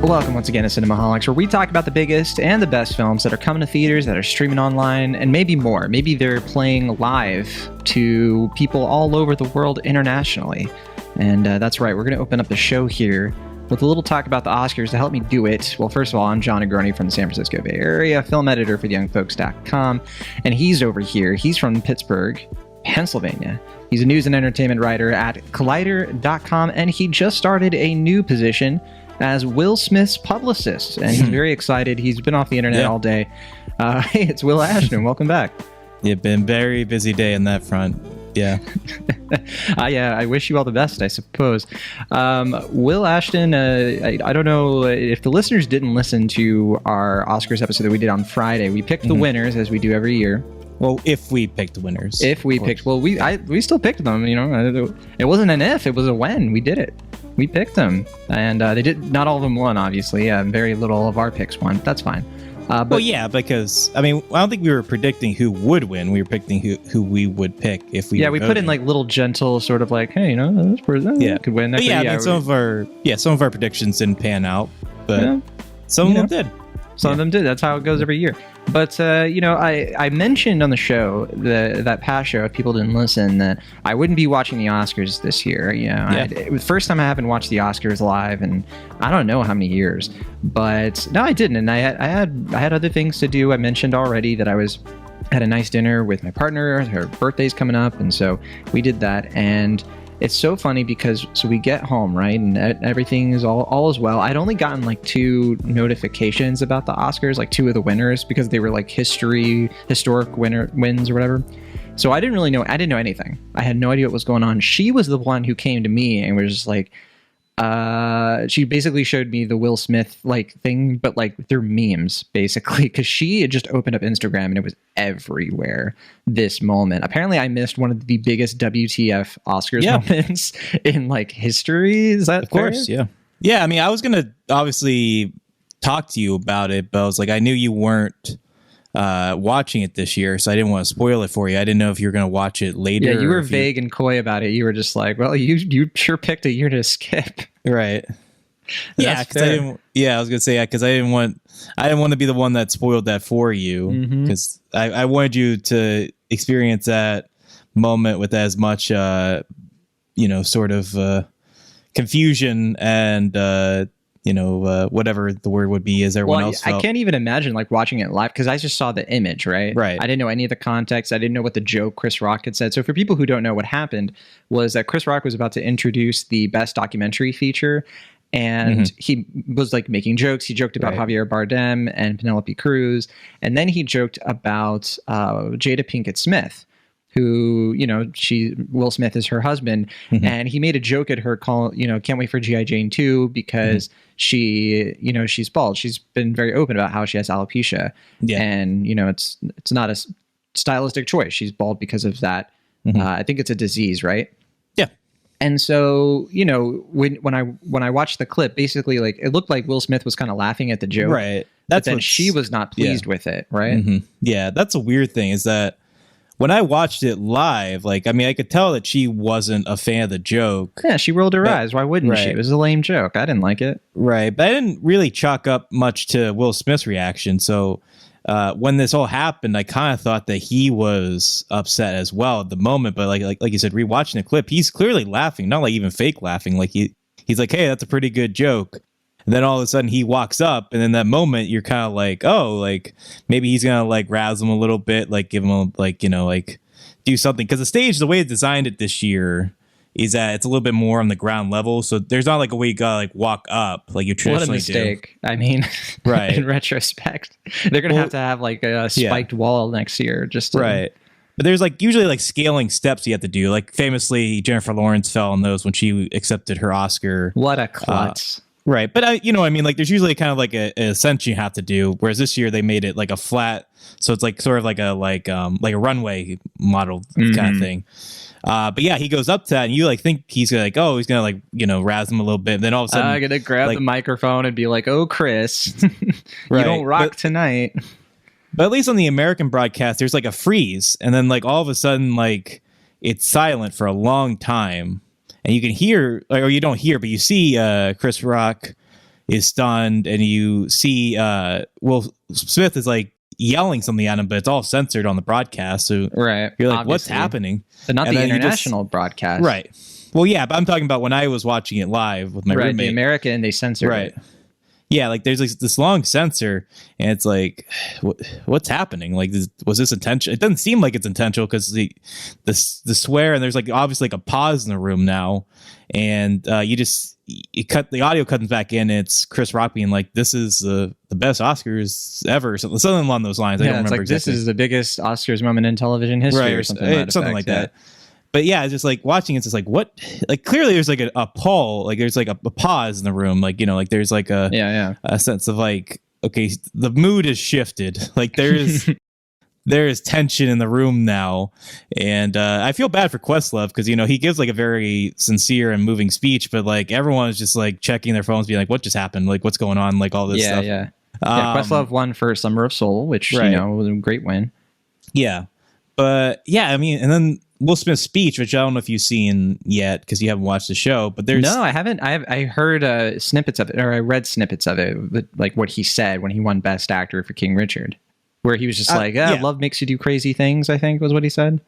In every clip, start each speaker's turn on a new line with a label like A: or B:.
A: Welcome once again to Cinemaholics, where we talk about the biggest and the best films that are coming to theaters, that are streaming online, and maybe more. Maybe they're playing live to people all over the world internationally. And that's right, we're going to open up the show here with a little talk about the Oscars. To help me do it, well, first of all, I'm John Agroni from the San Francisco Bay Area, film editor for TheYoungFolks.com, and he's over here. He's from Pittsburgh, Pennsylvania. He's a news and entertainment writer at Collider.com, and he just started a new position as Will Smith's publicist, and he's very excited. He's been off the internet all day. Hey, it's Will Ashton. Welcome back.
B: It's been a very busy day in that front. Yeah.
A: Yeah, I wish you all the best, I suppose. Will Ashton, I don't know if the listeners didn't listen to our Oscars episode that we did on Friday. We picked the winners, as we do every year.
B: Well, if we picked the winners.
A: If we picked, well, we still picked them, you know. It wasn't an if, it was a when. We did it. We picked them, and they did. Not all of them won, obviously. Very little of our picks won. That's fine. But
B: well, yeah, because I mean, I don't think we were predicting who would win. We were predicting who we would pick if we.
A: Yeah, we put in like little gentle sort of like, hey, you know, this person could win.
B: But yeah, I mean, some of our predictions didn't pan out, but some of them did.
A: Some of them did. That's how it goes every year. But, you know, I mentioned on the show, that past show, if people didn't listen, that I wouldn't be watching the Oscars this year. You know, it was the first time I haven't watched the Oscars live in I don't know how many years. But no, I didn't. And I had other things to do. I mentioned already that I had a nice dinner with my partner. Her birthday's coming up. And so we did that. And it's so funny because so we get home, right, and everything is all is well. I'd only gotten like 2 notifications about the Oscars, like 2 of the winners, because they were like historic wins or whatever. So I didn't know anything. I had no idea what was going on. She was the one who came to me and was just like, she basically showed me the Will Smith like thing, but like through memes, basically, because she had just opened up Instagram and it was everywhere this moment. Apparently I missed one of the biggest WTF Oscars moments in like history. Is that
B: of course? Yeah. I mean, I was gonna obviously talk to you about it, but I was like, I knew you weren't watching it this year, so I didn't want to spoil it for you. I didn't know if you were going to watch it later.
A: Yeah, you were vague and coy about it. You were just like, well, you sure picked a year to skip.
B: Right. Yeah, because I was going to say, because I didn't want to be the one that spoiled that for you, because I wanted you to experience that moment with as much, sort of confusion and whatever the word would be as everyone else felt.
A: I can't even imagine like watching it live because I just saw the image, right?
B: Right.
A: I didn't know any of the context. I didn't know what the joke Chris Rock had said. So for people who don't know, what happened was that Chris Rock was about to introduce the best documentary feature, and he was like making jokes. He joked about Javier Bardem and Penelope Cruz, and then he joked about Jada Pinkett Smith, who, you know, Will Smith is her husband, and he made a joke at her can't wait for G.I. Jane 2 because she's bald. She's been very open about how she has alopecia, and, you know, it's not a stylistic choice. She's bald because of that. I think it's a disease, right?
B: Yeah.
A: And so, you know, when I watched the clip, basically, like, it looked like Will Smith was kind of laughing at the joke.
B: Right.
A: But then she was not pleased with it, right?
B: Yeah, that's a weird thing, is that when I watched it live, like, I mean, I could tell that she wasn't a fan of the joke.
A: Yeah, she rolled her eyes. Why wouldn't she? It was a lame joke. I didn't like it.
B: Right. But I didn't really chalk up much to Will Smith's reaction. So when this all happened, I kind of thought that he was upset as well at the moment. But like you said, rewatching the clip, he's clearly laughing, not like even fake laughing. Like he's like, hey, that's a pretty good joke. And then all of a sudden he walks up, and in that moment you're kind of like, oh, like maybe he's gonna like razz him a little bit, like give him a, like, you know, like do something, because the stage, the way it designed it this year, is that it's a little bit more on the ground level, so there's not like a way you gotta like walk up like you traditionally do.
A: What a mistake! I mean, right. In retrospect, they're gonna have to have like a spiked wall next year, just to,
B: right. But there's like usually like scaling steps you have to do. Like famously, Jennifer Lawrence fell on those when she accepted her Oscar.
A: What a klutz!
B: Right. But I mean, like there's usually kind of like a ascent you have to do. Whereas this year they made it like a flat. So it's like sort of like a runway model kind of thing. But yeah, he goes up to that and you like think he's gonna like, oh, he's gonna like, you know, razz him a little bit. And then all of a sudden
A: I'm gonna grab the microphone and be like, oh, Chris, you don't rock tonight.
B: But at least on the American broadcast, there's like a freeze. And then like all of a sudden, like it's silent for a long time. And you can hear, or you don't hear, but you see Chris Rock is stunned, and you see Will Smith is like yelling something at him, but it's all censored on the broadcast. So
A: right,
B: you're like,
A: obviously.
B: what's happening?
A: But not the international broadcast.
B: Right. Well, yeah, but I'm talking about when I was watching it live with my roommate.
A: The American, they censored it.
B: Yeah, like there's like this long censor, and it's like, what's happening? Like, was this intentional? It doesn't seem like it's intentional because the swear, and there's like obviously like a pause in the room now, and you cut the audio comes back in. And it's Chris Rock being like, "This is the best Oscars ever," something along those lines. I don't remember exactly.
A: This is the biggest Oscars moment in television history, or something like that.
B: But yeah, it's just like watching. It's just like, what? Like clearly, there's like a pause. Like there's like a pause in the room. Like like there's like a sense of like, okay, the mood has shifted. Like there is tension in the room now, and I feel bad for Questlove because he gives like a very sincere and moving speech, but like everyone is just like checking their phones, being like, what just happened? Like what's going on? Like all this stuff.
A: Yeah. Questlove won for Summer of Soul, which was a great win.
B: Yeah, but yeah, I mean, and then Will Smith's speech, which I don't know if you've seen yet because you haven't watched the show, but
A: no, I haven't. I heard snippets of it, or I read snippets of it, like what he said when he won Best Actor for King Richard, where he was just love makes you do crazy things, I think was what he said.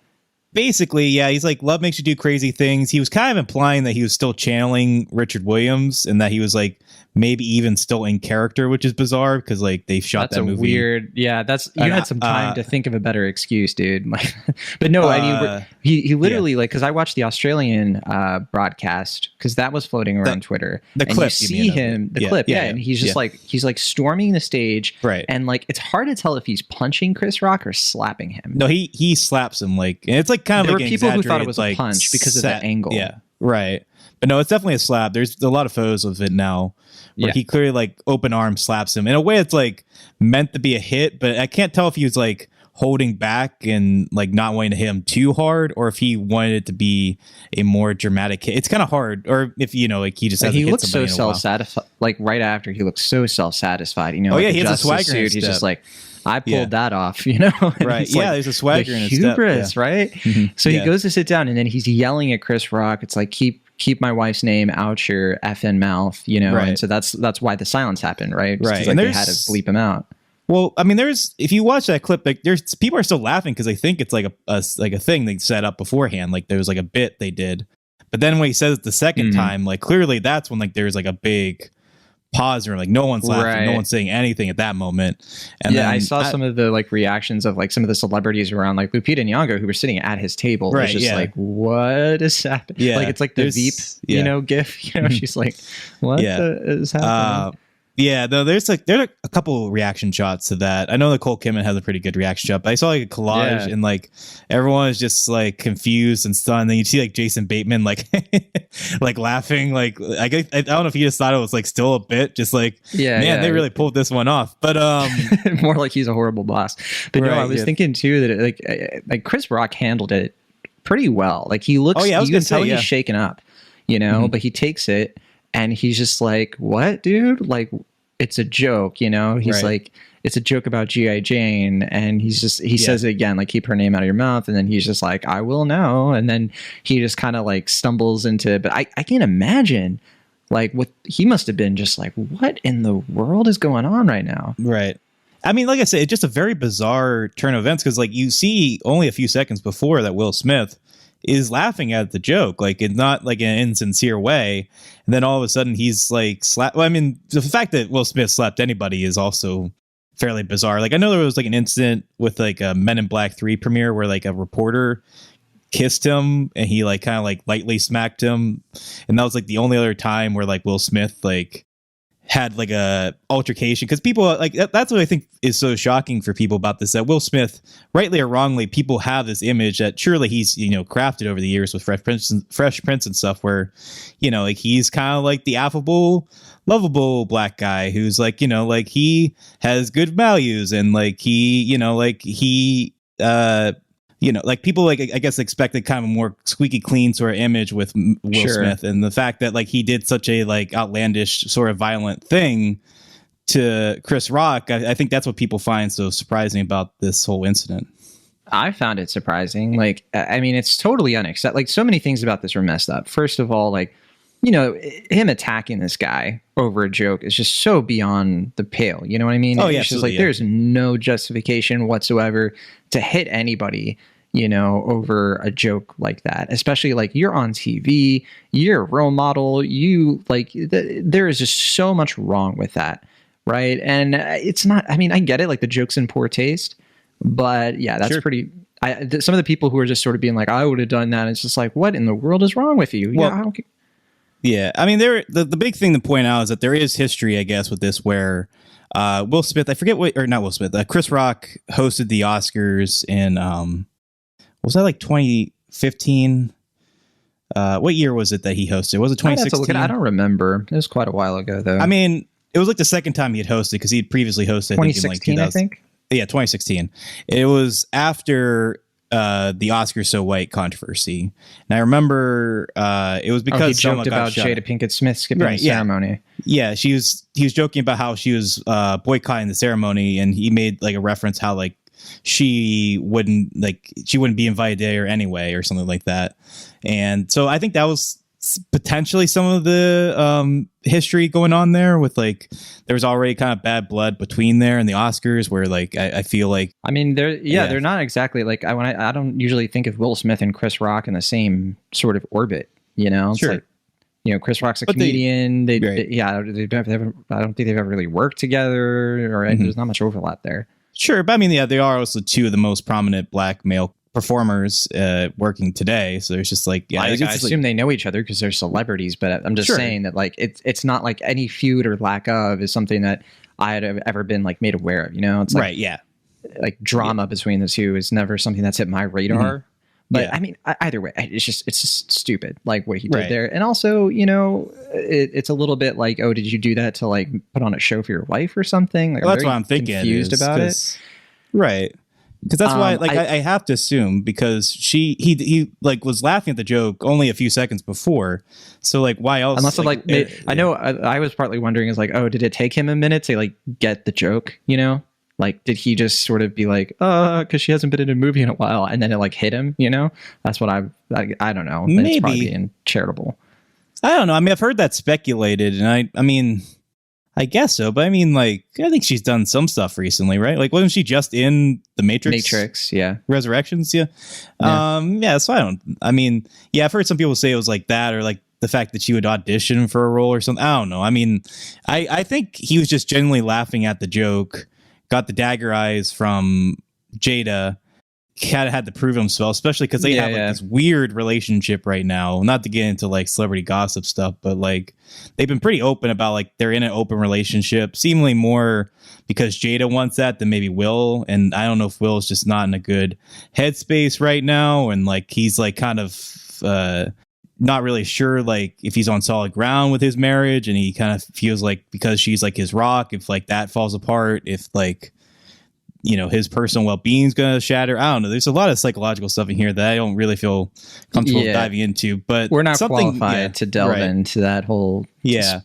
B: Basically, yeah, he's like, love makes you do crazy things. He was kind of implying that he was still channeling Richard Williams and that he was like maybe even still in character, which is bizarre because like they shot that movie.
A: Weird. Yeah, you had some time to think of a better excuse, dude. But no, I mean, he literally like, because I watched the Australian broadcast because that was floating around Twitter.
B: The clip,
A: you see him, the clip, and he's just like storming the stage,
B: right? And
A: like it's hard to tell if he's punching Chris Rock or slapping him.
B: No, he slaps him like, and it's like kind of
A: there
B: like
A: were people who thought it was a punch because of the angle.
B: Yeah, right. But no, it's definitely a slap. There's a lot of photos of it now where he clearly like open arm slaps him in a way it's like meant to be a hit, but I can't tell if he was like holding back and like not wanting to hit him too hard or if he wanted it to be a more dramatic hit. It's kind of hard, or if like he just has
A: he looks so self-satisfied. Like right after he looks so self-satisfied.
B: Oh
A: like
B: yeah, he has a swagger.
A: Suit, he's just like, I pulled that off,
B: Right. Yeah, there's a swagger in his
A: hubris,
B: step.
A: Right? Mm-hmm. So he goes to sit down and then he's yelling at Chris Rock. It's like, keep my wife's name out your effing mouth,
B: Right.
A: And so that's why the silence happened, right?
B: Right.
A: Like, they had to bleep him out.
B: Well, I mean, if you watch that clip, like there's people are still laughing because they think it's like a thing they set up beforehand. Like there was like a bit they did, but then when he says it the second time, like clearly that's when like there's like a big pause or like no one's laughing, no one's saying anything at that moment. And then
A: I saw some of the like reactions of like some of the celebrities around, like Lupita Nyong'o, who were sitting at his table.
B: Right,
A: was just like, what is happening?
B: Yeah,
A: like it's like the Veep, gif. She's like, what is happening?
B: Yeah, though there are a couple reaction shots to that. I know Nicole Kidman has a pretty good reaction shot, but I saw like a collage and like everyone is just like confused and stunned. And then you see like Jason Bateman like like laughing, like I don't know if he just thought it was like still a bit, just like they really pulled this one off. But
A: more like he's a horrible boss. But no, I was thinking too that like Chris Rock handled it pretty well. Like he looks, you can tell he's shaken up, but he takes it. And he's just like, what, dude? Like, it's a joke, He's like, it's a joke about G.I. Jane. And he says it again, like, keep her name out of your mouth. And then he's just like, I will now. And then he just kind of like stumbles into, but I can't imagine like what he must have been just like, what in the world is going on right now?
B: Right. I mean, like I said, it's just a very bizarre turn of events because like you see only a few seconds before that Will Smith is laughing at the joke, like in not like an insincere way, and then all of a sudden he's like slap. Well, I mean, the fact that Will Smith slapped anybody is also fairly bizarre. Like I know there was like an incident with like a Men in Black 3 premiere where like a reporter kissed him and he like kind of like lightly smacked him, and that was like the only other time where like Will Smith like had like a altercation, because people like that's what I think is so shocking for people about this, that Will Smith, rightly or wrongly, people have this image that surely he's crafted over the years with Fresh Prince and stuff, where like he's kind of like the affable, lovable black guy who's like like he has good values and like he like people like I guess expected kind of a more squeaky clean sort of image with Will Smith, and the fact that like he did such a like outlandish sort of violent thing to Chris Rock, I think that's what people find so surprising about this whole incident.
A: I found it surprising. Like, I mean, it's totally unacceptable. Like, so many things about this were messed up. First of all, like you know, him attacking this guy over a joke is just so beyond the pale. You know what I mean?
B: Oh, yeah,
A: it's just like there's no justification whatsoever to hit anybody, you know, over a joke like that. Especially like you're on TV, you're a role model. You like there is just so much wrong with that, right? And it's not. I mean, I get it. Like the joke's in poor taste, but yeah, that's pretty. Some of the people who are just sort of being like, I would have done that. It's just like, what in the world is wrong with you?
B: Well, yeah, I mean, the big thing to point out is that there is history, I guess, with this where Will Smith, I forget what, or not Will Smith, Chris Rock hosted the Oscars in, was that like 2015? What year was it that he hosted? Was it 2016?
A: I don't remember. It was quite a while ago, though.
B: I mean, it was like the second time he had hosted because he had previously hosted,
A: 2016, I think.
B: Yeah, 2016. It was after the Oscar So White controversy. And I remember it was because
A: he joked about Jada Pinkett Smith skipping the ceremony.
B: Yeah, he was joking about how she was boycotting the ceremony, and he made like a reference how like she wouldn't be invited there anyway or something like that. And so I think that was potentially some of the history going on there with like there was already kind of bad blood between there and the Oscars where like I feel like
A: I mean they're not exactly like I don't usually think of Will Smith and Chris Rock in the same sort of orbit, you know. It's like, you know, Chris Rock's a comedian. I don't think they've ever really worked together or there's not much overlap there.
B: Sure, but I mean they are also two of the most prominent black male performers working today, so there's just like
A: I assume they know each other because they're celebrities, but I'm just saying that like it's not like any feud or lack of is something that I had ever been like made aware of, you know. It's like, like drama between the two is never something that's hit my radar. But I mean, either way, it's just stupid, like what he did there. And also, you know, it's a little bit like, oh, did you do that to like put on a show for your wife or something? Like,
B: that's what I'm thinking.
A: Confused about it,
B: right? Because that's why, like, I have to assume because he like was laughing at the joke only a few seconds before, so like why else?
A: Unless I know I was partly wondering is like, oh, did it take him a minute to like get the joke? You know, like did he just sort of be like, because she hasn't been in a movie in a while, and then it like hit him? You know, that's what I don't know.
B: Maybe
A: it's probably being charitable.
B: I don't know. I mean, I've heard that speculated, and I mean. I guess so, but I mean, like, I think she's done some stuff recently, right? Like, wasn't she just in the Matrix?
A: Yeah.
B: Resurrections, yeah. So I've heard some people say it was like that, or like the fact that she would audition for a role or something. I don't know. I mean, I think he was just genuinely laughing at the joke, got the dagger eyes from Jada, had to prove himself, especially because they have like this weird relationship right now. Not to get into like celebrity gossip stuff, but like they've been pretty open about like they're in an open relationship, seemingly more because Jada wants that than maybe Will. And I don't know if Will's just not in a good headspace right now, and like he's like kind of not really sure like if he's on solid ground with his marriage, and he kind of feels like because she's like his rock, if like that falls apart, if like you know, his personal well-being is going to shatter. I don't know. There's a lot of psychological stuff in here that I don't really feel comfortable diving into, but
A: we're not qualified to delve into that whole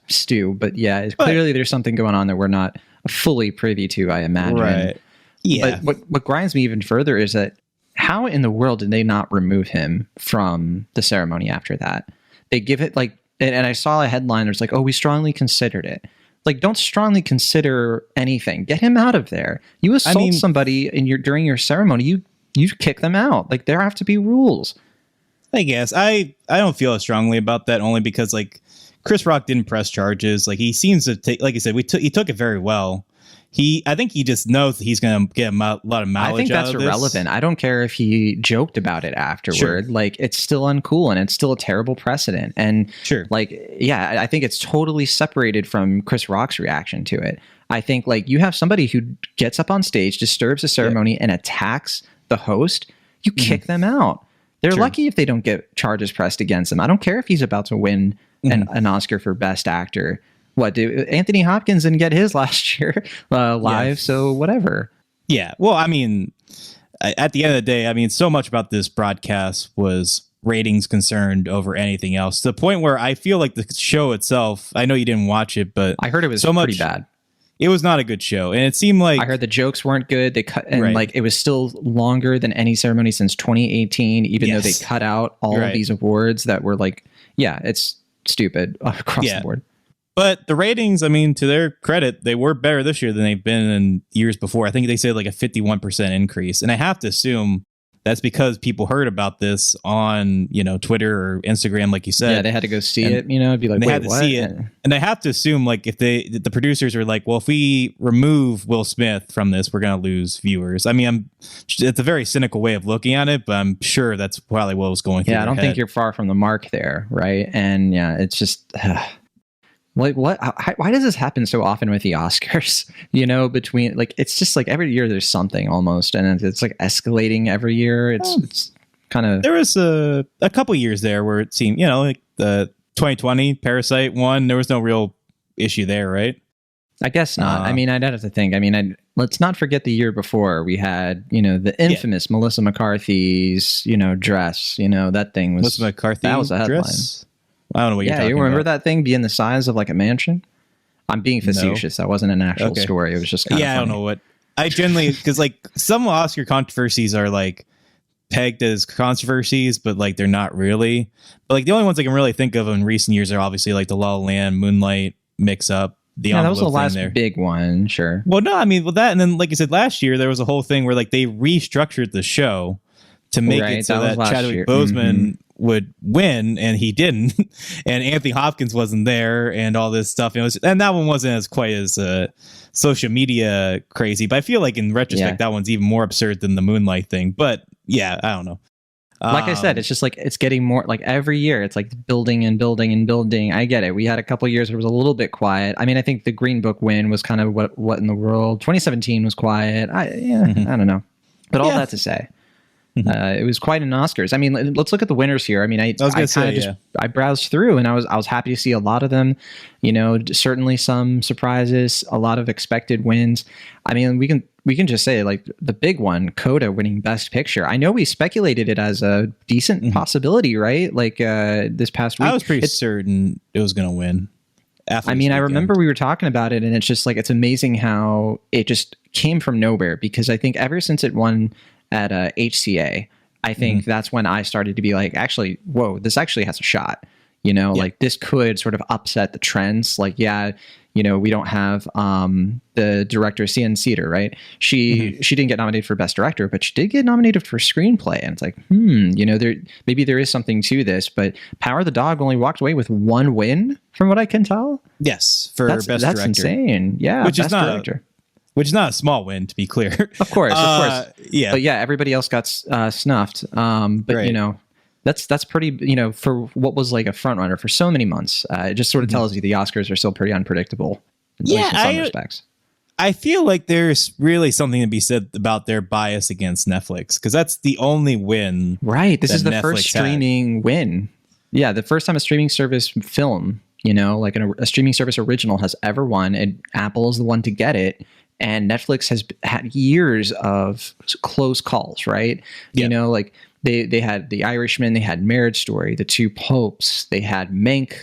A: stew, but clearly there's something going on that we're not fully privy to, I imagine.
B: Right. Yeah.
A: But what grinds me even further is that how in the world did they not remove him from the ceremony after that? They give it like, and I saw a headline that's like, oh, we strongly considered it. Like, don't strongly consider anything. Get him out of there. You assault somebody during your ceremony, you kick them out. Like, there have to be rules.
B: I guess I don't feel as strongly about that, only because like Chris Rock didn't press charges. Like he seems to take, like I said, he took it very well. I think he just knows that he's going to get a lot of mileage. I think that's
A: irrelevant. I don't care if he joked about it afterward. Sure. Like, it's still uncool and it's still a terrible precedent. And I think it's totally separated from Chris Rock's reaction to it. I think like you have somebody who gets up on stage, disturbs the ceremony, and attacks the host. You kick them out. They're lucky if they don't get charges pressed against him. I don't care if he's about to win an Oscar for Best Actor. What, Anthony Hopkins didn't get his last year live, so whatever.
B: Yeah, well, I mean, at the end of the day, I mean, so much about this broadcast was ratings concerned over anything else, to the point where I feel like the show itself, I know you didn't watch it, but
A: I heard it was pretty bad.
B: It was not a good show, and it seemed like
A: I heard the jokes weren't good. They cut, and like it was still longer than any ceremony since 2018, even though they cut out all of these awards that were like, it's stupid across the board.
B: But the ratings, I mean, to their credit, they were better this year than they've been in years before. I think they said like a 51% increase. And I have to assume that's because people heard about this on, Twitter or Instagram, like you said.
A: Yeah, they had to go see it, It'd be like,
B: they
A: wait,
B: had to
A: what?
B: see it. And I have to assume, like, if the producers are like, well, if we remove Will Smith from this, we're going to lose viewers. I mean, it's a very cynical way of looking at it, but I'm sure that's probably what was going through
A: Yeah, I don't think you're far from the mark there, right? And yeah, it's just... Like what? Why does this happen so often with the Oscars? Between like it's just like every year there's something almost, and it's like escalating every year. It's kind of
B: there was a couple years there where it seemed like the 2020 Parasite one. There was no real issue there, right?
A: I guess not. I mean, I'd have to think. I mean, let's not forget the year before we had the infamous Melissa McCarthy's dress. That thing was
B: Melissa McCarthy.
A: That was a headline.
B: Dress? I don't know what you're talking about.
A: Yeah, you remember that thing being the size of like a mansion? I'm being facetious.
B: No.
A: That wasn't an actual story. It was just kind of funny.
B: I don't know what. I generally, because like some Oscar controversies are like pegged as controversies, but like they're not really. But like the only ones I can really think of in recent years are obviously like the La La Land, Moonlight mix up.
A: That was the last big one, sure.
B: Well, no, I mean, with that, and then like you said, last year there was a whole thing where like they restructured the show to make it so that Chadwick Boseman would win, and he didn't, and Anthony Hopkins wasn't there, and all this stuff. And that one wasn't as quite as social media crazy, but I feel like in retrospect that one's even more absurd than the Moonlight thing. But yeah, I don't know.
A: Like I said, it's just like it's getting more like every year. It's like building and building and building. I get it. We had a couple years where it was a little bit quiet. I mean, I think the Green Book win was kind of what in the world. 2017 was quiet. I don't know, but all that to say. It was quite an Oscars. I mean, let's look at the winners here. I mean, I browsed through and I was happy to see a lot of them. Certainly some surprises, a lot of expected wins. I mean, we can just say like the big one, Coda winning Best Picture. I know we speculated it as a decent possibility, right? Like this past week,
B: I was pretty certain it was going to win.
A: I mean, I remember we were talking about it, and it's just like it's amazing how it just came from nowhere. Because I think ever since it won at HCA, I think that's when I started to be like, actually, whoa, this actually has a shot. Like this could sort of upset the trends. Like, we don't have the director, Sian Cedar, right? She didn't get nominated for Best Director, but she did get nominated for Screenplay. And it's like, maybe there is something to this. But Power of the Dog only walked away with one win, from what I can tell.
B: Yes, for Best Director.
A: That's insane. Yeah,
B: which is not a small win, to be clear.
A: Of course.
B: Yeah.
A: But yeah, everybody else got snuffed. But
B: right.
A: That's pretty, for what was like a front runner for so many months. It just sort of tells you the Oscars are still pretty unpredictable. In some respects.
B: I feel like there's really something to be said about their bias against Netflix, because that's the only win.
A: Right. This is the
B: Netflix
A: first streaming win. Yeah. The first time a streaming service film, like a streaming service original has ever won, and Apple is the one to get it. And Netflix has had years of close calls, right?
B: Yep.
A: Like they had The Irishman, they had Marriage Story, The Two Popes, they had Mank,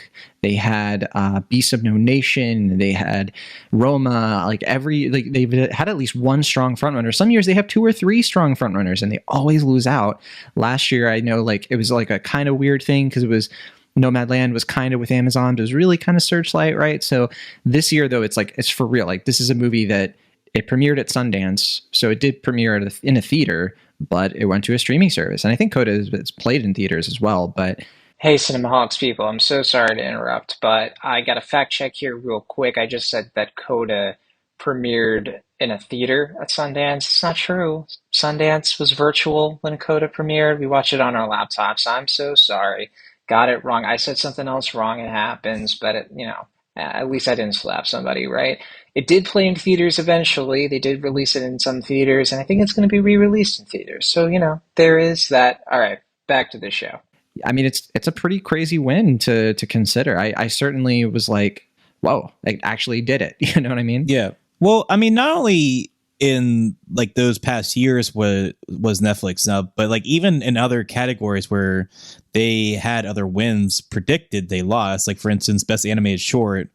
A: they had Beasts of No Nation, they had Roma. Like they've had at least one strong frontrunner. Some years they have 2 or 3 strong frontrunners, and they always lose out. Last year, I know like it was like a kind of weird thing because it was Nomadland was kind of with Amazon, but it was really kind of Searchlight, right? So this year, though, it's for real. Like this is a movie that it premiered at Sundance, so it did premiere in a theater, but it went to a streaming service. And I think Coda is played in theaters as well. But
C: hey, Cinemaholics people, I'm so sorry to interrupt, but I got a fact check here real quick. I just said that Coda premiered in a theater at Sundance. It's not true. Sundance was virtual when Coda premiered. We watched it on our laptops. I'm so sorry. Got it wrong. I said something else wrong. It happens, but at least I didn't slap somebody, right? It did play in theaters eventually. They did release it in some theaters, and I think it's going to be re-released in theaters. So, there is that. All right, back to the show.
A: I mean, it's a pretty crazy win to consider. I certainly was like, whoa, I actually did it. You know what I mean?
B: Yeah. Well, I mean, not only in like those past years was Netflix snub, but like even in other categories where they had other wins predicted, they lost. Like for instance, Best Animated Short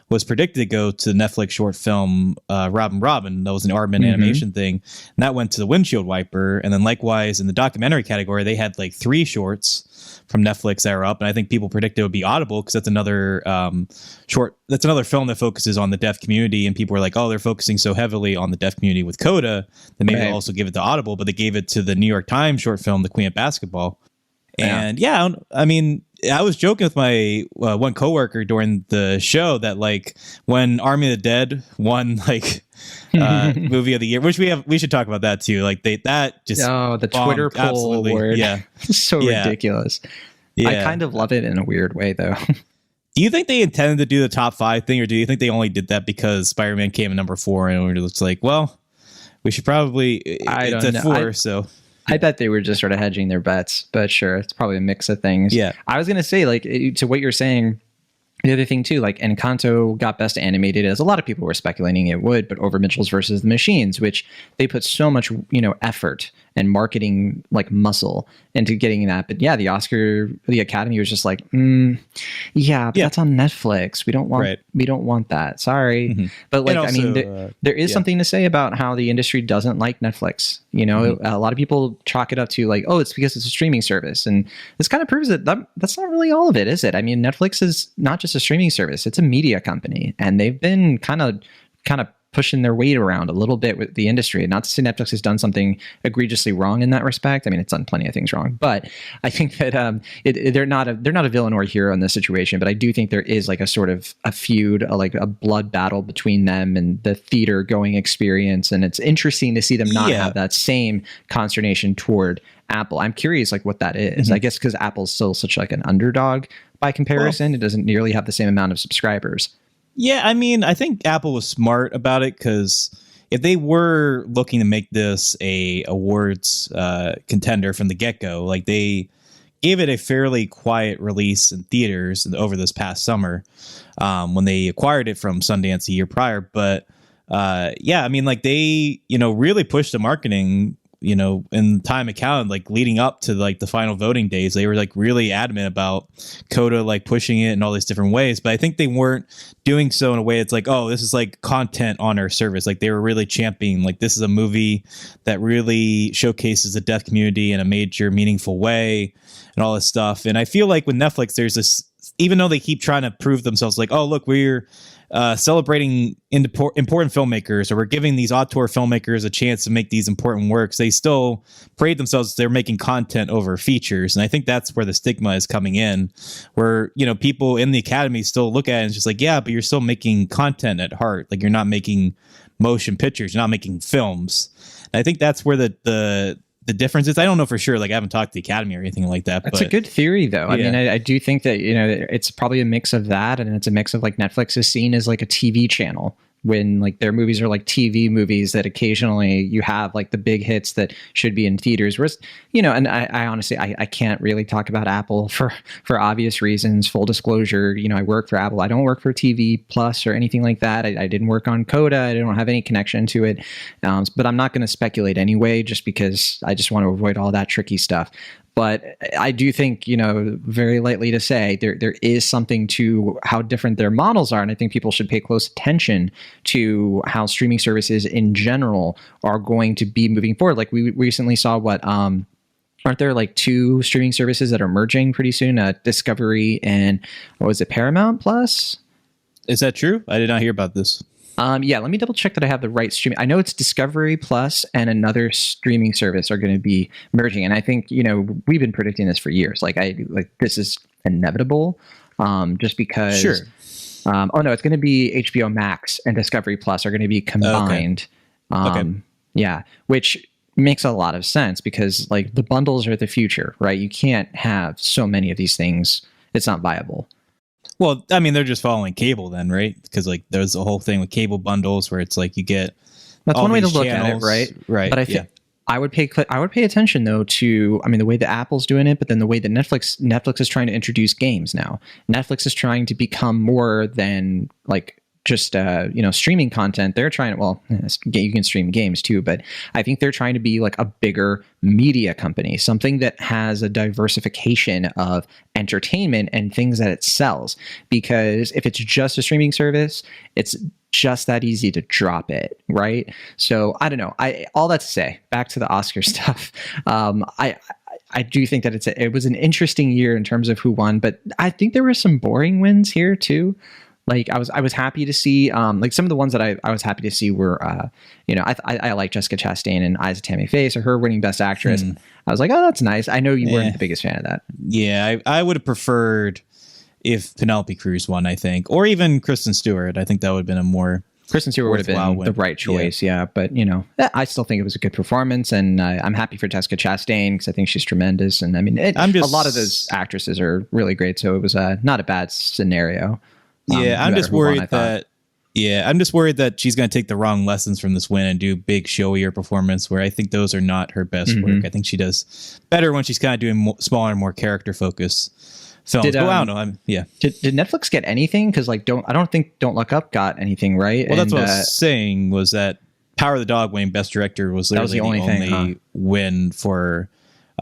B: was predicted to go to the Netflix short film Robin Robin. That was an Aardman animation thing, and that went to the windshield wiper. And then likewise in the documentary category, they had like 3 shorts from Netflix that are up, and I think people predict it would be Audible because that's another short. That's another film that focuses on the deaf community, and people were like, "Oh, they're focusing so heavily on the deaf community with Coda, that maybe they'll also give it to Audible." But they gave it to the New York Times short film, The Queen of Basketball. And I mean, I was joking with my one coworker during the show that like when Army of the Dead won like movie of the year, which we should talk about that too. Like that just
A: the Twitter poll award, so ridiculous. I kind of love it in a weird way though.
B: Do you think they intended to do the top 5 thing, or do you think they only did that because Spider-Man came in number 4 and it's like, well, we should probably it's at 4, so.
A: I bet they were just sort of hedging their bets, but sure, it's probably a mix of things.
B: Yeah.
A: I was going to say, like, to what you're saying, the other thing too, like Encanto got Best Animated, as a lot of people were speculating it would, but over Mitchell's versus the Machines, which they put so much, effort and marketing like muscle into getting that. But yeah, the Academy was just like, but that's on Netflix. We don't want that. Sorry. Mm-hmm. But like, also, I mean, there is something to say about how the industry doesn't like Netflix. A lot of people chalk it up to like, oh, it's because it's a streaming service. And this kind of proves that that's not really all of it, is it? I mean, Netflix is not just a streaming service. It's a media company. And they've been kind of pushing their weight around a little bit with the industry. Not to say Netflix has done something egregiously wrong in that respect. I mean, it's done plenty of things wrong, but I think that they're not a villain or a hero in this situation. But I do think there is like a sort of a feud, like a blood battle between them and the theater going experience. And it's interesting to see them not have that same consternation toward Apple. I'm curious like what that is. Mm-hmm. I guess because Apple's still such like an underdog by comparison. It doesn't nearly have the same amount of subscribers.
B: Yeah, I mean, I think Apple was smart about it because if they were looking to make this a awards contender from the get-go, like they gave it a fairly quiet release in theaters over this past summer when they acquired it from Sundance a year prior. But I mean, like they, really pushed the marketing, in time account, like leading up to like the final voting days, they were like really adamant about Coda, like pushing it in all these different ways. But I think they weren't doing so in a way it's like, oh, this is like content on our service. Like they were really championing, like this is a movie that really showcases the deaf community in a major, meaningful way and all this stuff. And I feel like with Netflix, there's this, even though they keep trying to prove themselves like, oh, look, we're celebrating important filmmakers, or we're giving these auteur filmmakers a chance to make these important works, they still parade themselves as they're making content over features. And I think that's where the stigma is coming in, where, people in the Academy still look at it and it's just like, yeah, but you're still making content at heart. Like you're not making motion pictures, you're not making films. And I think that's where the difference is. I don't know for sure. Like I haven't talked to the Academy or anything like that.
A: That's a good theory, though. I mean, I do think that it's probably a mix of that, and it's a mix of like Netflix is seen as like a TV channel when like their movies are like TV movies that occasionally you have like the big hits that should be in theaters. Whereas, and I honestly, I can't really talk about Apple for obvious reasons. Full disclosure, I work for Apple. I don't work for TV Plus or anything like that. I didn't work on Coda. I don't have any connection to it. But I'm not going to speculate anyway, just because I just want to avoid all that tricky stuff. But I do think, very lightly to say, there is something to how different their models are. And I think people should pay close attention to how streaming services in general are going to be moving forward. Like we recently saw aren't there like 2 streaming services that are merging pretty soon? Discovery and what was it, Paramount Plus?
B: Is that true? I did not hear about this.
A: Let me double check that I have the right streaming. I know it's Discovery Plus and another streaming service are going to be merging. And I think, we've been predicting this for years. Like this is inevitable just because.
B: Sure.
A: It's going to be HBO Max and Discovery Plus are going to be combined. Okay. Yeah, which makes a lot of sense because like the bundles are the future, right? You can't have so many of these things. It's not viable.
B: Well, I mean, they're just following cable then, right? Because like there's a whole thing with cable bundles where it's like you get
A: that's one way to look at it, right?
B: Right.
A: But I think I would pay attention though to, I mean, the way that Apple's doing it, but then the way that Netflix is trying to introduce games now. Netflix is trying to become more than like just streaming content. They're trying to, well, you can stream games too, but I think they're trying to be like a bigger media company, something that has a diversification of entertainment and things that it sells. Because if it's just a streaming service, it's just that easy to drop it, right? So I don't know. All that to say, back to the Oscar stuff. I do think that it was an interesting year in terms of who won, but I think there were some boring wins here too. Like I was happy to see, like some of the ones that I was happy to see were, I like Jessica Chastain and Eyes of Tammy Faye, so her winning Best Actress. I was like, oh, that's nice. I know you weren't the biggest fan of that.
B: Yeah, I would have preferred if Penelope Cruz won, I think, or even Kristen Stewart. I think that would have been a more
A: Kristen Stewart would have been the right choice, yeah. But, I still think it was a good performance, and I'm happy for Jessica Chastain because I think she's tremendous. And I mean, a lot of those actresses are really great, so it was not a bad scenario.
B: I'm just worried that she's going to take the wrong lessons from this win and do big showier performance where I think those are not her best work. I think she does better when she's kind of doing smaller and more character focused films. I don't know. Did
A: Netflix get anything? Because I don't think Don't Look Up got anything, right?
B: Well, that's what I was saying, was that Power of the Dog winning Best Director was literally the only win for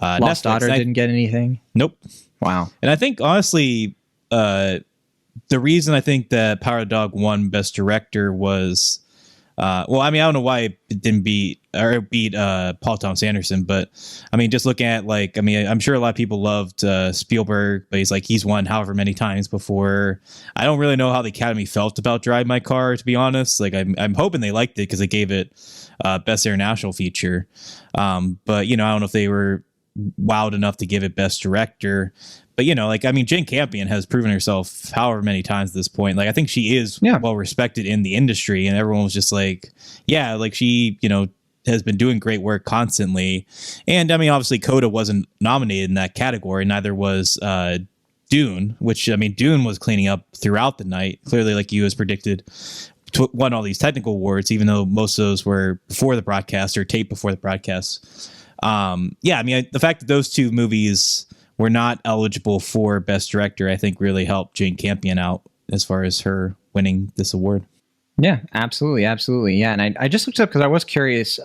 A: Lost
B: Netflix.
A: Daughter didn't get anything.
B: Nope.
A: Wow.
B: And I think honestly, the reason I think that Power of the Dog won Best Director was, I don't know why it didn't beat Paul Thomas Anderson, but I mean, just looking at I'm sure a lot of people loved Spielberg, but he's won however many times before. I don't really know how the Academy felt about Drive My Car, to be honest. I'm hoping they liked it because they gave it Best International Feature. But I don't know if they were wowed enough to give it Best Director. But, Jane Campion has proven herself however many times at this point. I think she is well respected in the industry, and everyone was just she, has been doing great work constantly. And obviously Coda wasn't nominated in that category. Neither was Dune, which, Dune was cleaning up throughout the night. Clearly, like you as predicted, won all these technical awards, even though most of those were before the broadcast or taped before the broadcast. The fact that those two movies were not eligible for Best Director, I think really helped Jane Campion out as far as her winning this award.
A: Yeah, absolutely. Yeah. And I just looked up because I was curious,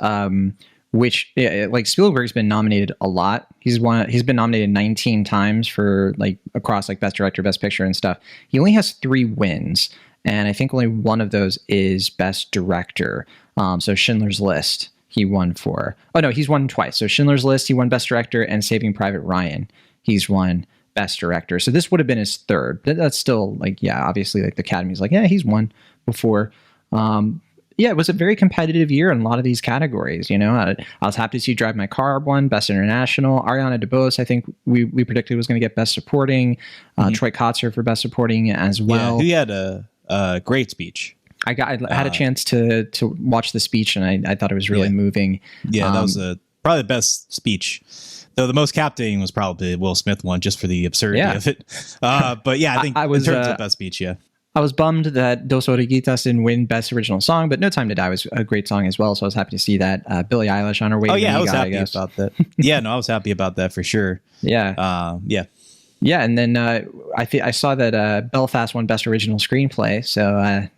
A: Spielberg's been nominated a lot. He's been nominated 19 times for across Best Director, Best Picture and stuff. He only has 3 wins. And I think only one of those is Best Director. So Schindler's List, he won for. Oh, no, he's won twice. So Schindler's List, he won Best Director, and Saving Private Ryan, he's won Best Director. So this would have been his 3rd. That's still obviously the Academy's he's won before. It was a very competitive year in a lot of these categories. I was happy to see Drive My Car won Best International. Ariana DeBose, I think we predicted was going to get Best Supporting. Troy Kotzer for Best Supporting as well.
B: He had a great speech.
A: I had a chance to watch the speech, and I thought it was really moving.
B: Yeah, that was probably the best speech. Though the most captivating was probably Will Smith one, just for the absurdity of it. But yeah, I think in terms of best speech,
A: I was bummed that Dos Orejitas didn't win Best Original Song, but No Time to Die was a great song as well, so I was happy to see that. Billie Eilish on her way.
B: Oh yeah, I was happy about that. I was happy about that for sure.
A: Yeah. And then I saw that Belfast won Best Original Screenplay, so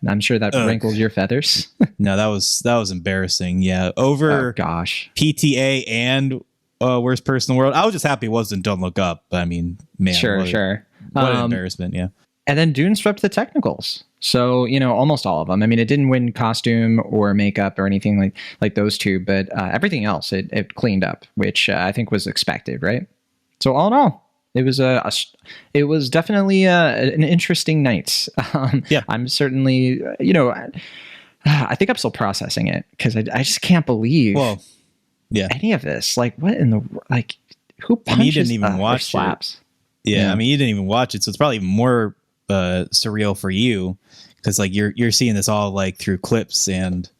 A: I'm sure that wrinkles your feathers.
B: No, that was embarrassing. Yeah, over PTA and Worst Person in the World. I was just happy it wasn't Don't Look Up. But man,
A: sure.
B: What an embarrassment. Yeah.
A: And then Dune swept the technicals. So, almost all of them. It didn't win costume or makeup or anything like those two, but everything else it cleaned up, which I think was expected, right? So all in all, it was definitely an interesting night. I'm certainly, I think I'm still processing it because I just can't believe any of this. What in the who punches?
B: You didn't even watch
A: slaps?
B: Yeah, you didn't even watch it, so it's probably even more surreal for you because you're seeing this all through clips and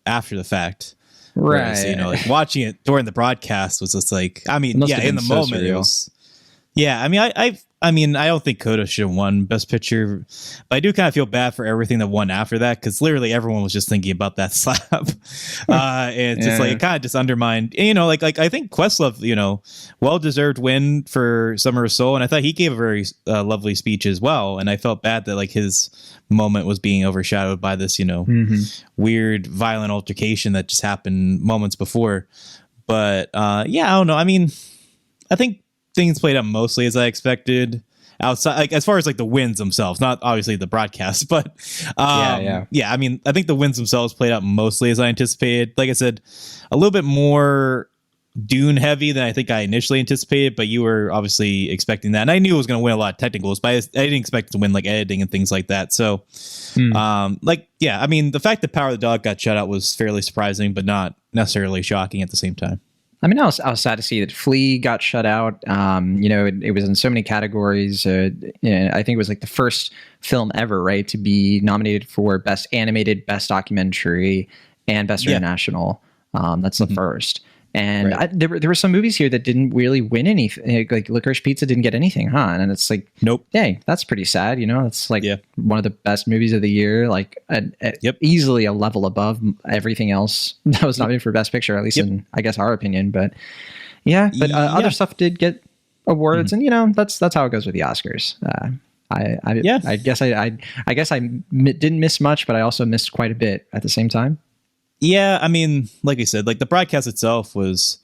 B: after the fact,
A: right?
B: So, watching it during the broadcast was just in the moment surreal. It was. Yeah, I mean, I don't think Coda should have won Best Picture, but I do kind of feel bad for everything that won after that, because literally everyone was just thinking about that slap. And it's just like, it kind of just undermined, you know, like I think Questlove, you know, well-deserved win for Summer of Soul, and I thought he gave a very lovely speech as well, and I felt bad that like his moment was being overshadowed by this, you know, weird violent altercation that just happened moments before. But yeah, I don't know. I mean, I think things played out mostly as I expected. Outside, like as far as like the wins themselves, not obviously the broadcast, but yeah. I mean, I think the wins themselves played out mostly as I anticipated. Like I said, a little bit more Dune heavy than I think I initially anticipated, but you were obviously expecting that, and I knew it was going to win a lot of technicals, but I didn't expect it to win like editing and things like that. So, like, yeah, I mean, the fact that Power of the Dog got shut out was fairly surprising, but not necessarily shocking at the same time.
A: I mean, I was sad to see that Flea got shut out. You know, it was in so many categories. You know, I think it was like the first film ever, right, to be nominated for Best Animated, Best Documentary, and Best International. That's the first. And there were some movies here that didn't really win anything. Like Licorice Pizza didn't get anything, huh? And it's like,
B: nope.
A: Dang, that's pretty sad. You know, it's like one of the best movies of the year. Like easily a level above everything else that was nominated for Best Picture, at least in, I guess, our opinion. But other stuff did get awards, and you know, that's how it goes with the Oscars. I guess I didn't miss much, but I also missed quite a bit at the same time.
B: Yeah, I mean, like I said, like the broadcast itself was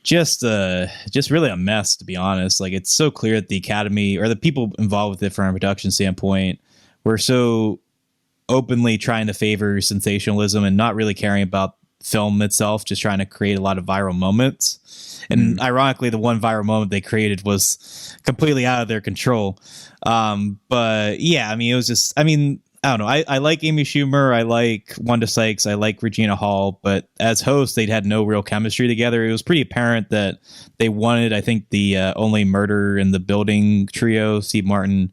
B: just really a mess, to be honest. Like, it's so clear that the Academy or the people involved with it from a production standpoint were so openly trying to favor sensationalism and not really caring about film itself, just trying to create a lot of viral moments. And ironically, the one viral moment they created was completely out of their control. But yeah, I mean, it was just, I mean, I don't know. I like Amy Schumer. I like Wanda Sykes. I like Regina Hall. But as hosts, they'd had no real chemistry together. It was pretty apparent that they wanted, I think, the Only Murder in the Building trio, Steve Martin,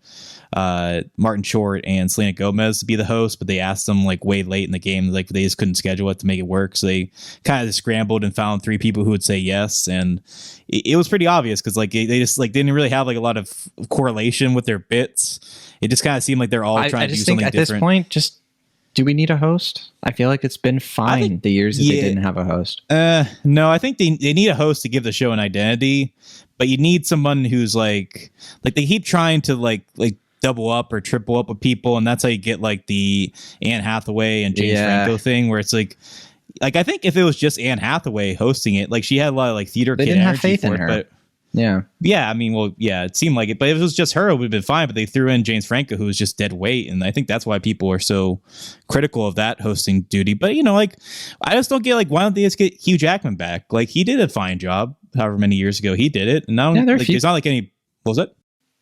B: Martin Short, and Selena Gomez to be the host. But they asked them like way late in the game. Like they just couldn't schedule it to make it work. So they kind of scrambled and found 3 people who would say yes. And it was pretty obvious because like they just like didn't really have like a lot of correlation with their bits. It just kind of seemed like they're all trying to do something different. At this point, just do we need a host? I feel like it's been fine the years that they didn't have a host. No, I think they need a host to give the show an identity, but you need someone who's like they keep trying to like double up or triple up with people, and that's how you get like the Anne Hathaway and James Franco thing, where it's like I think if it was just Anne Hathaway hosting it, like she had a lot of like theater kid energy, have faith in her. But yeah, I mean, well, yeah, it seemed like it, but if it was just her, it would have been fine. But they threw in James Franco, who was just dead weight, and I think that's why people are so critical of that hosting duty. But you know, like, I just don't get like, why don't they just get Hugh Jackman back? Like, he did a fine job, however many years ago he did it, and now there's not like any. What was it?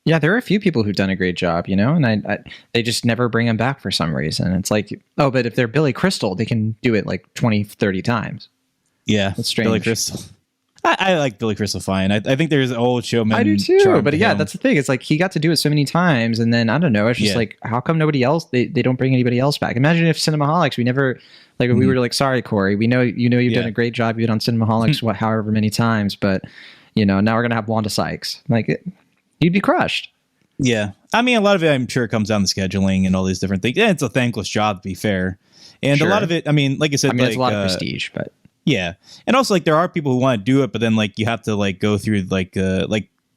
A: Yeah, there are a few people who've done a great job, you know, and they just never bring him back for some reason. It's like, oh, but if they're Billy Crystal, they can do it like 20, 30 times.
B: Yeah,
A: that's strange.
B: Billy Crystal. I like Billy Crystal fine. I think there's an old showman.
A: I do too, but yeah, that's the thing. It's like he got to do it so many times, and then I don't know. It's just like, how come nobody else? They don't bring anybody else back. Imagine if Cinemaholics, we never like we were like, sorry, Corey, we know you've done a great job. You've been on Cinemaholics however many times, but you know now we're gonna have Wanda Sykes. Like you'd be crushed.
B: Yeah, I mean, a lot of it, I'm sure, comes down to scheduling and all these different things. Yeah, it's a thankless job, to be fair, and a lot of it. I mean, like I said,
A: it's a lot of prestige, but.
B: Yeah. And also like there are people who want to do it, but then like you have to like go through like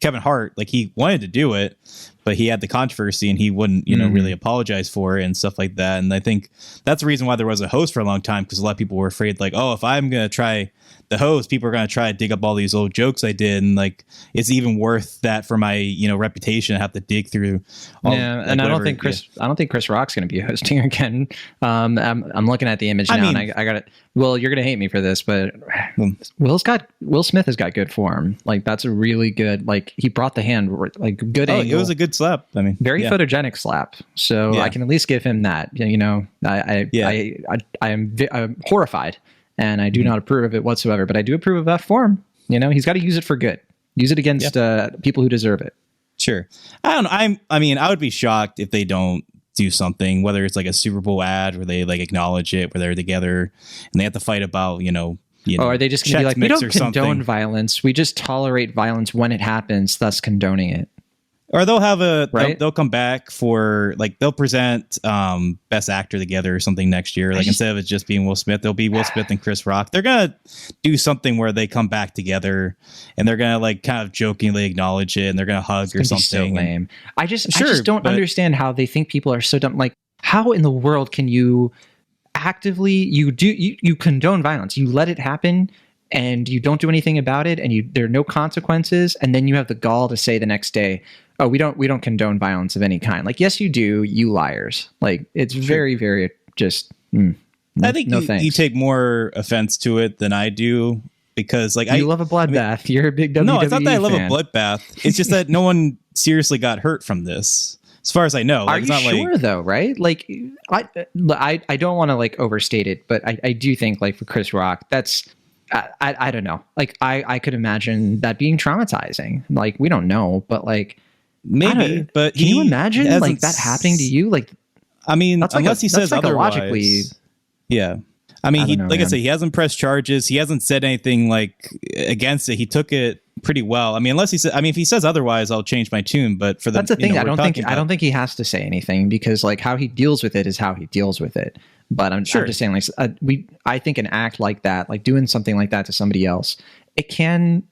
B: Kevin Hart, like he wanted to do it, but he had the controversy and he wouldn't, you know, really apologize for it and stuff like that. And I think that's the reason why there was a host for a long time, because a lot of people were afraid like, oh, if I'm going to try the host, people are going to try to dig up all these old jokes I did. And like, it's even worth that for my, you know, reputation to have to dig through.
A: And I don't think Chris Rock's going to be hosting again. I'm looking at the image now, and I got it. Well, you're going to hate me for this, but Will Smith has got good form. Like that's a really good, like he brought the hand, like good angle.
B: It was a good slap. I mean,
A: very photogenic slap. So I can at least give him that. You know, I'm horrified. And I do not approve of it whatsoever, but I do approve of that form. You know, he's got to use it for good. Use it against people who deserve it.
B: Sure. I don't know. I mean, I would be shocked if they don't do something, whether it's like a Super Bowl ad where they like acknowledge it, where they're together and they have to fight about, you know,
A: are they just going to be like, we don't condone violence. We just tolerate violence when it happens, thus condoning it.
B: Or they'll have
A: Right?
B: they'll come back for like they'll present Best Actor together or something next year. Like instead of it just being Will Smith, they'll be Will Smith and Chris Rock. They're gonna do something where they come back together and they're gonna like kind of jokingly acknowledge it and they're gonna hug or something.
A: So lame. I just
B: Sure,
A: don't
B: but-
A: understand how they think people are so dumb. Like, how in the world can you actively you condone violence? You let it happen and you don't do anything about it, and there are no consequences, and then you have the gall to say the next day, oh, we don't condone violence of any kind. Like, yes, you do, you liars. Like, it's very, very just.
B: I think you take more offense to it than I do because, like,
A: you love a bloodbath. You're a big WWE
B: No, it's not that I love
A: fan.
B: a bloodbath. It's just that no one seriously got hurt from this, as far as I know. Like,
A: Are
B: it's
A: you
B: not
A: sure
B: like,
A: though? Right? Like, I don't want to like overstate it, but I do think like for Chris Rock, that's. I don't know. Like, I could imagine that being traumatizing. Like, we don't know, but like.
B: maybe, but
A: can you imagine like that happening to you? Like,
B: I mean,
A: that's like
B: unless he says
A: psychologically.
B: otherwise. Yeah. I mean, I said, he hasn't pressed charges. He hasn't said anything like against it. He took it pretty well. I mean, unless he said, I mean, if he says otherwise, I'll change my tune. But for
A: that's the thing. I don't think he has to say anything, because like how he deals with it is how he deals with it. But I'm just saying, like, I think an act like that, like doing something like that to somebody else, it can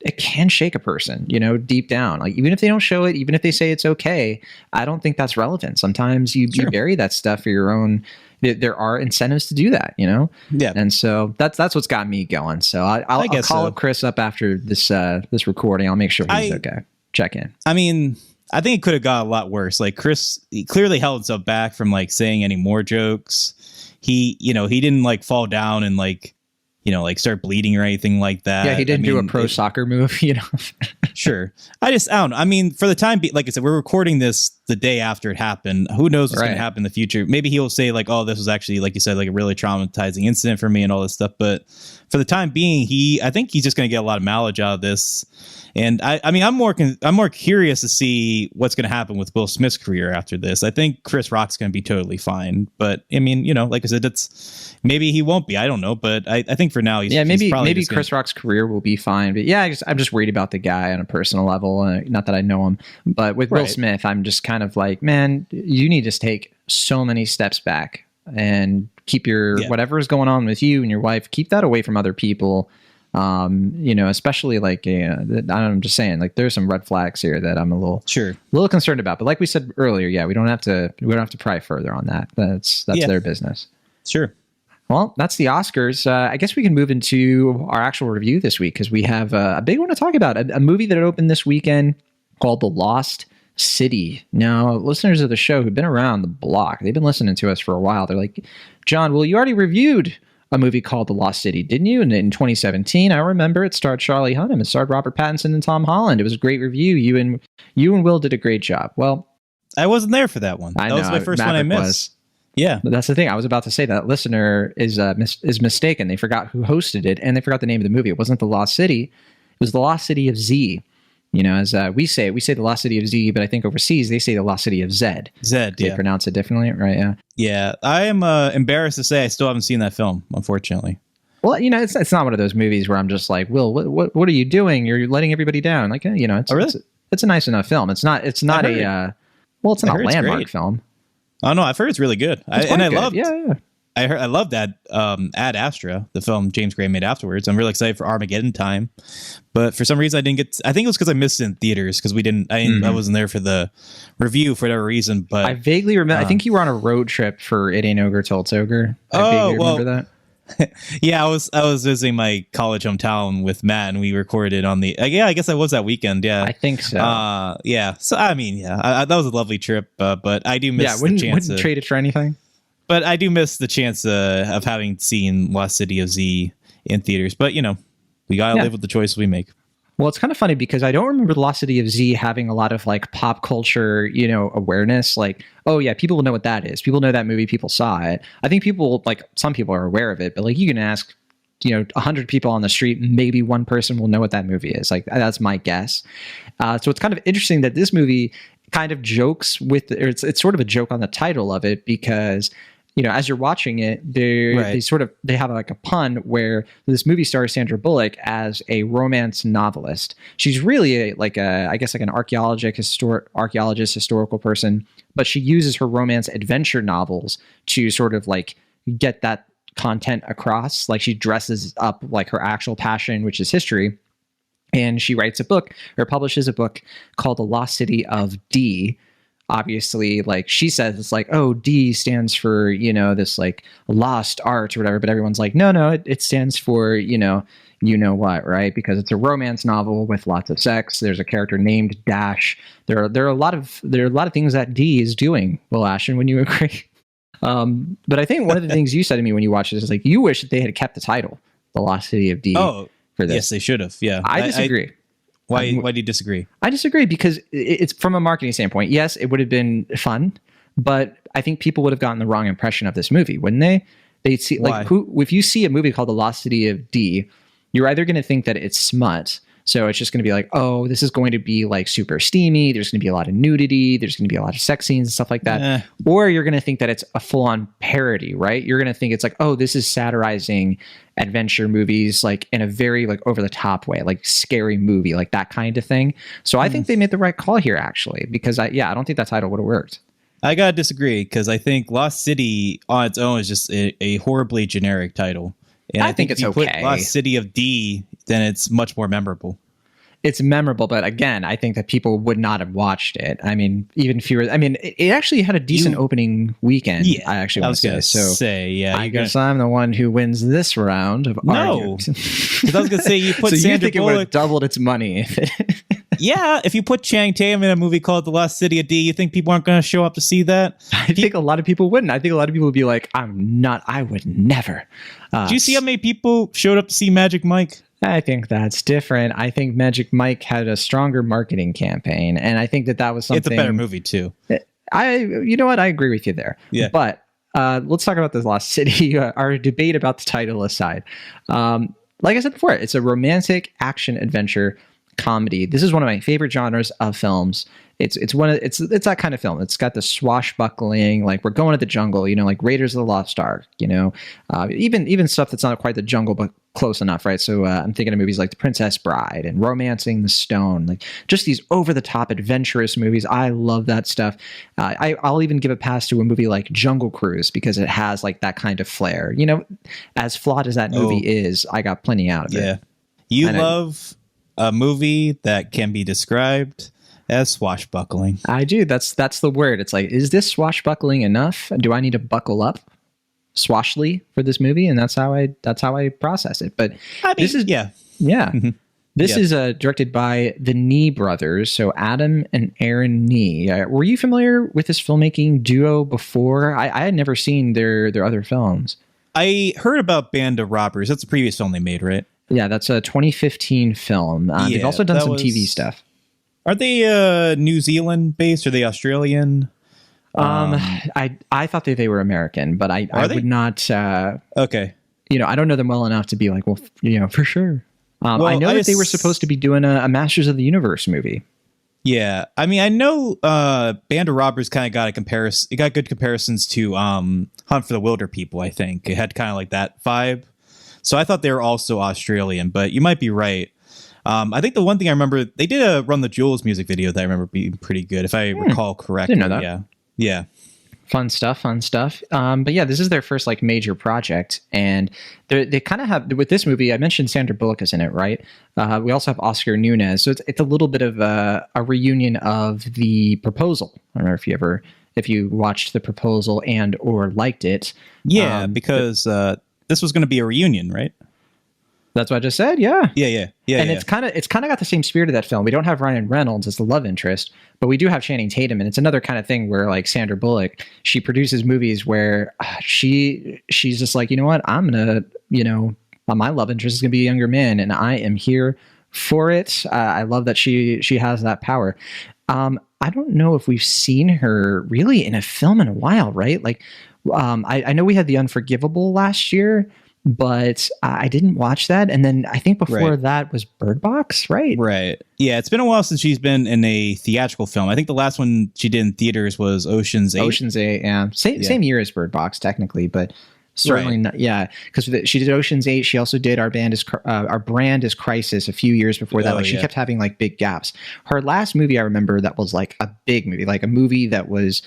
A: shake a person, you know, deep down. Like, even if they don't show it, even if they say it's okay, I don't think that's relevant. Sometimes you bury that stuff for your own. There are incentives to do that, you know.
B: Yeah.
A: And so that's what's got me going. So I'll call up Chris up after this recording. I'll make sure he's okay. Check in.
B: I mean, I think it could have got a lot worse. Like, Chris, he clearly held himself back from like saying any more jokes. He didn't like fall down and like, like start bleeding or anything like that.
A: Yeah, he didn't do a pro soccer move, you know.
B: Sure. I don't know. I mean, for the time being, like I said, we're recording this the day after it happened. Who knows what's going to happen in the future? Maybe he'll say like, oh, this was actually, like you said, like a really traumatizing incident for me and all this stuff. But for the time being, I think he's just going to get a lot of mileage out of this. And I mean, I'm more curious to see what's going to happen with Will Smith's career after this. I think Chris Rock's going to be totally fine, but I mean, like I said, maybe he won't be. I don't know, but I think for now,
A: maybe Chris Rock's career will be fine. But yeah, I'm just worried about the guy on a personal level. Not that I know him, but with Will Smith, I'm just kind of like, man, you need to take so many steps back and keep your whatever is going on with you and your wife, keep that away from other people. Especially like, I'm just saying, like, there's some red flags here that I'm a little concerned about. But like we said earlier, we don't have to pry further on that. That's their business.
B: Sure.
A: Well, that's the Oscars. I guess we can move into our actual review this week, because we have a big one to talk about. A movie that opened this weekend called The Lost City. Now, listeners of the show who've been around the block, they've been listening to us for a while. They're like, John, well, you already reviewed a movie called The Lost City, didn't you? And in 2017, I remember it starred Charlie Hunnam. It starred Robert Pattinson and Tom Holland. It was a great review. You and Will did a great job. Well,
B: I wasn't there for that one.
A: That
B: was my first one I missed. Yeah,
A: but that's the thing. I was about to say that listener is mistaken. They forgot who hosted it, and they forgot the name of the movie. It wasn't The Lost City. It was The Lost City of Z. As we say The Lost City of Z, but I think overseas they say The Lost City of Zed.
B: They
A: pronounce it differently, right? Yeah.
B: Yeah, I am embarrassed to say I still haven't seen that film, unfortunately.
A: Well, it's not one of those movies where I'm just like, Will, what are you doing? You're letting everybody down. Like, it's a nice enough film. It's not a landmark film.
B: Oh no, I've heard it's really good. I loved.
A: Yeah.
B: I loved that Ad Astra, the film James Gray made afterwards. I'm really excited for Armageddon Time, but for some reason I didn't get. I think it was because I missed it in theaters because I wasn't there for the review for whatever reason. But
A: I vaguely remember. I think you were on a road trip for It Ain't Ogre Till It's Ogre. I vaguely remember that.
B: Yeah, I was visiting my college hometown with Matt, and we recorded on the. I guess that was that weekend. Yeah,
A: I think so.
B: Yeah. So I mean, that was a lovely trip. But I do miss the chance.
A: Wouldn't trade it for anything.
B: But I do miss the chance of having seen Lost City of Z in theaters. But we gotta live with the choices we make.
A: Well, it's kind of funny because I don't remember The Lost City of Z having a lot of like pop culture, awareness. Like, oh yeah, people will know what that is. People know that movie. People saw it. I think some people are aware of it, but like you can ask, 100 people on the street, maybe one person will know what that movie is. Like, that's my guess. So it's kind of interesting that this movie kind of jokes with, or it's sort of a joke on the title of it, because as you're watching it, they have like a pun where this movie stars Sandra Bullock as a romance novelist. She's really I guess an archaeologist, historical person, but she uses her romance adventure novels to sort of like get that content across. Like she dresses up like her actual passion, which is history. And she writes a book or publishes a book called The Lost City of D. Obviously, like she says, it's like, oh, D stands for, this like lost art or whatever. But everyone's like, no, it stands for, what, right? Because it's a romance novel with lots of sex. There's a character named Dash. There are a lot of things that D is doing. Will Ashton, wouldn't you agree? But I think one of the things you said to me when you watched this is like, you wish that they had kept the title, The Lost City of D.
B: Oh,
A: for this.
B: Yes, they should have. Yeah.
A: I disagree.
B: Why do you disagree?
A: I disagree because it's from a marketing standpoint. Yes, it would have been fun, but I think people would have gotten the wrong impression of this movie, wouldn't they? They'd see if you see a movie called The Lost City of D, you're either going to think that it's smut. So it's just going to be like, oh, this is going to be like super steamy. There's going to be a lot of nudity. There's going to be a lot of sex scenes and stuff like that. Or you're going to think that it's a full-on parody, right? You're going to think it's like, oh, this is satirizing adventure movies like in a very like over-the-top way, like scary movie, like that kind of thing. So I think they made the right call here, actually, because I don't think that title would have worked.
B: I gotta disagree because I think Lost City on its own is just a horribly generic title. And I think
A: it's
B: if you
A: okay.
B: put Lost City of D, then it's much more memorable.
A: It's memorable, but again, I think that people would not have watched it. I mean, even fewer. I mean, it actually had a decent opening weekend.
B: Yeah,
A: I actually want to
B: say. Yeah,
A: I guess I'm the one who wins this round of argument.
B: Because I was going to say you put
A: so
B: Sandra
A: you think
B: Bullock,
A: it would have doubled its money if it.
B: Yeah, if you put Channing Tatum in a movie called The Lost City of D, you think people aren't going to show up to see that?
A: I think a lot of people wouldn't. I think a lot of people would be like, I would never.
B: Do you see how many people showed up to see Magic Mike?
A: I think that's different. I think Magic Mike had a stronger marketing campaign, and I think that was something.
B: It's a better movie too.
A: You know what? I agree with you there.
B: Yeah.
A: But let's talk about this Lost City. Our debate about the title aside, like I said before, it's a romantic action adventure comedy. This is one of my favorite genres of films. It's that kind of film. It's got the swashbuckling, like we're going to the jungle, like Raiders of the Lost Ark, even stuff that's not quite the jungle, but close enough, right? So I'm thinking of movies like The Princess Bride and Romancing the Stone, like just these over-the-top adventurous movies. I love that stuff. I'll even give a pass to a movie like Jungle Cruise because it has like that kind of flair. As flawed as that movie is, I got plenty out of it.
B: Yeah, you love a movie that can be described as swashbuckling.
A: I do. That's the word. It's like, is this swashbuckling enough? Do I need to buckle up swashly for this movie? And that's how I process it. But this is This is directed by the Nee brothers, so Adam and Aaron Nee. Were you familiar with this filmmaking duo before? I had never seen their other films.
B: I heard about Band of Robbers. That's the previous film they made, right?
A: Yeah, that's a 2015 film. They've also done some TV stuff.
B: Are they New Zealand based? Are they Australian?
A: I thought they were American, but I would not.
B: Okay.
A: I don't know them well enough to be like, well, for sure. I know that they were supposed to be doing a Masters of the Universe movie.
B: Yeah, I mean, I know Band of Robbers kind of got a comparison. It got good comparisons to Hunt for the Wilder People. I think it had kind of like that vibe. So I thought they were also Australian, but you might be right. I think the one thing I remember, they did a Run the Jewels music video that I remember being pretty good, if I recall correctly.
A: Didn't know that.
B: Yeah.
A: Fun stuff. But yeah, this is their first like major project, and they kind of have with this movie. I mentioned Sandra Bullock is in it, right? We also have Oscar Nunez, so it's a little bit of a reunion of The Proposal. I don't know if you watched The Proposal and or liked it.
B: Yeah, because this was going to be a reunion, right?
A: That's what I just said. Yeah.
B: And
A: it's kind of got the same spirit of that film. We don't have Ryan Reynolds as the love interest, but we do have Channing Tatum, and it's another kind of thing where like Sandra Bullock, she produces movies where she's just like, you know what, I'm gonna, my love interest is gonna be a younger man, and I am here for it. I love that she has that power. I don't know if we've seen her really in a film in a while, right? Like, I know we had The Unforgivable last year. but I didn't watch that. And then I think before
B: Right.
A: that was Bird Box, right?
B: Right. Yeah, it's been a while since she's been in a theatrical film. I think the last one she did in theaters was Ocean's 8.
A: Ocean's 8, yeah. Same year as Bird Box, technically, but certainly
B: Right.
A: not. Yeah, because she did Ocean's 8. She also did Our Brand is Crisis a few years before that.
B: Oh,
A: Like she
B: yeah.
A: kept having like big gaps. Her last movie I remember that was like a big movie, like a movie that was,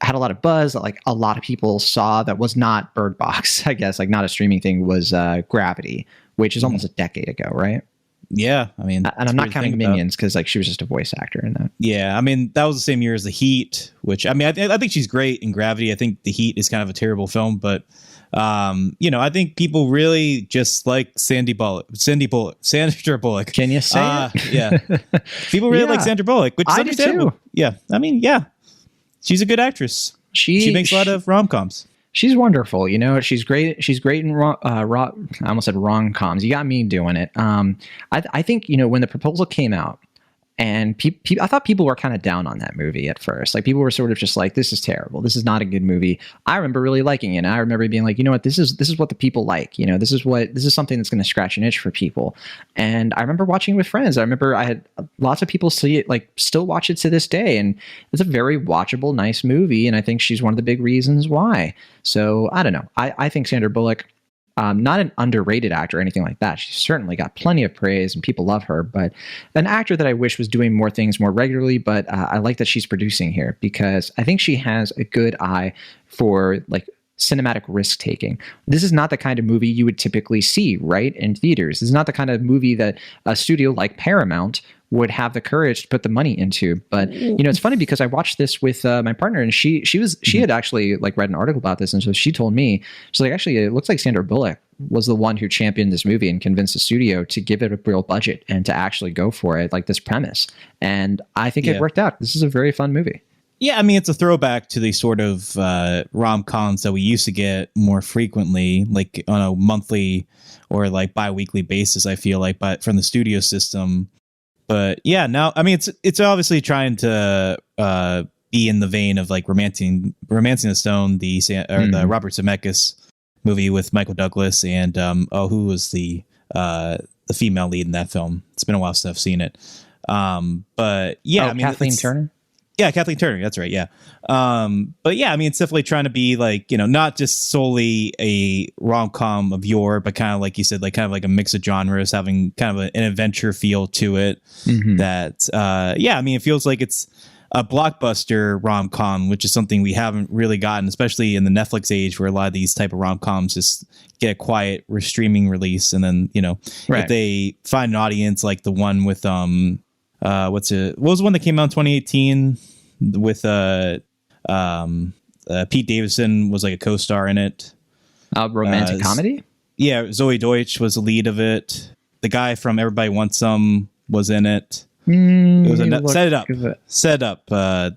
A: had a lot of buzz that like a lot of people saw that was not Bird Box, I guess, like not a streaming thing, was Gravity, which is almost a decade ago, right?
B: Yeah, I mean,
A: And I'm not counting Minions because like she was just a voice actor in that.
B: Yeah, I mean, that was the same year as The Heat, which I mean, I think she's great in Gravity. I think The Heat is kind of a terrible film, but I think people really just like Sandra Bullock.
A: Can you say it?
B: Yeah, people really like Sandra Bullock, which is
A: I do
B: understandable.
A: too.
B: Yeah, I mean, yeah, she's a good actress. She makes a lot of rom-coms.
A: She's wonderful. She's great. She's great in I almost said rom-coms. You got me doing it. I think, when the proposal came out and I thought people were kind of down on that movie at first. Like people were sort of just like, this is terrible. This is not a good movie. I remember really liking it. And I remember being like, you know what, this is what the people like. This is something that's going to scratch an itch for people. And I remember watching it with friends. I remember I had lots of people see it, like still watch it to this day. And it's a very watchable, nice movie. And I think she's one of the big reasons why. So I don't know. I think Sandra Bullock, not an underrated actor or anything like that. She's certainly got plenty of praise and people love her, but an actor that I wish was doing more things more regularly. But I like that she's producing here because I think she has a good eye for like cinematic risk taking. This is not the kind of movie you would typically see, right, in theaters. This is not the kind of movie that a studio like Paramount would have the courage to put the money into. But it's funny because I watched this with my partner, and she had actually like read an article about this, and so she told me, she's like, actually, it looks like Sandra Bullock was the one who championed this movie and convinced the studio to give it a real budget and to actually go for it, like this premise. And I think it worked out. This is a very fun movie.
B: Yeah, I mean, it's a throwback to the sort of rom-coms that we used to get more frequently, like on a monthly or like bi-weekly basis, I feel like, but from the studio system. But yeah, now, I mean, it's obviously trying to be in the vein of like Romancing the Stone, the Robert Zemeckis movie with Michael Douglas and who was the female lead in that film? It's been a while since I've seen it. But yeah, I mean,
A: Kathleen Turner.
B: Yeah, Kathleen Turner. That's right. Yeah. But yeah, I mean, it's definitely trying to be like, not just solely a rom-com of yore, but kind of like you said, like kind of like a mix of genres, having kind of an adventure feel to it. That, I mean, it feels like it's a blockbuster rom-com, which is something we haven't really gotten, especially in the Netflix age, where a lot of these type of rom-coms just get a quiet streaming release, and then if they find an audience like the one with what was the one that came out in 2018 with Pete Davidson was like a co-star in it.
A: Romantic comedy.
B: Yeah, Zoe Deutsch was the lead of it. The guy from Everybody Wants Some was in it. It was Set Up.
A: That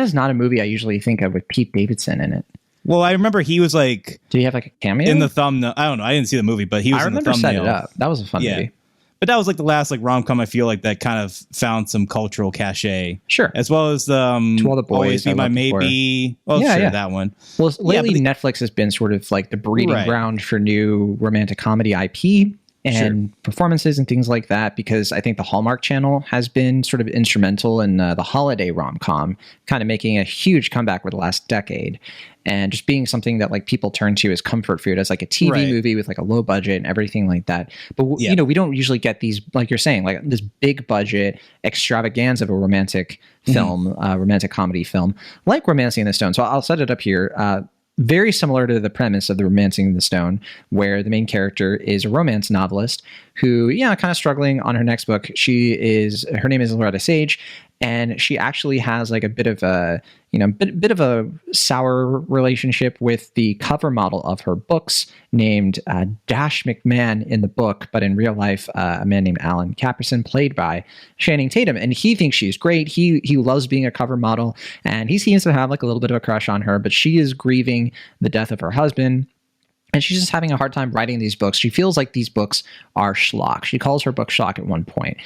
A: is not a movie I usually think of with Pete Davidson in it.
B: Well, I remember he was like,
A: did he have like a cameo
B: in the thumbnail? I don't know. I didn't see the movie, but he was in the thumbnail.
A: Set It Up. That was a fun movie.
B: But that was like the last like rom-com I feel like that kind of found some cultural cachet.
A: Sure.
B: As well as
A: To All the Boys,
B: Always Be My Maybe.
A: Well,
B: that one.
A: Well, lately Netflix has been sort of like the breeding ground for new romantic comedy IP and performances and things like that, because I think the Hallmark Channel has been sort of instrumental in the holiday rom-com kind of making a huge comeback over the last decade, and just being something that like people turn to as comfort food, as like a TV movie with like a low budget and everything like that. But we don't usually get these, like you're saying, like this big budget extravaganza of a romantic film, romantic comedy film like Romancing the Stone. So I'll set it up here. Very similar to the premise of the Romancing the Stone, where the main character is a romance novelist who, kind of struggling on her next book. Her name is Loretta Sage, and she actually has like a bit of a, bit of a sour relationship with the cover model of her books, named Dash McMahon in the book, but in real life, a man named Alan Caperson, played by Channing Tatum. And he thinks she's great. He loves being a cover model, and he seems to have like a little bit of a crush on her, but she is grieving the death of her husband. And she's just having a hard time writing these books. She feels like these books are schlock. She calls her book schlock at one point.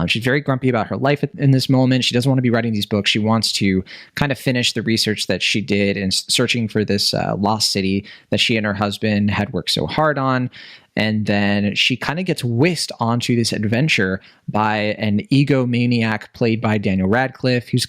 A: She's very grumpy about her life in this moment. She doesn't want to be writing these books. She wants to kind of finish the research that she did in searching for this lost city that she and her husband had worked so hard on. And then she kind of gets whisked onto this adventure by an egomaniac played by Daniel Radcliffe, he's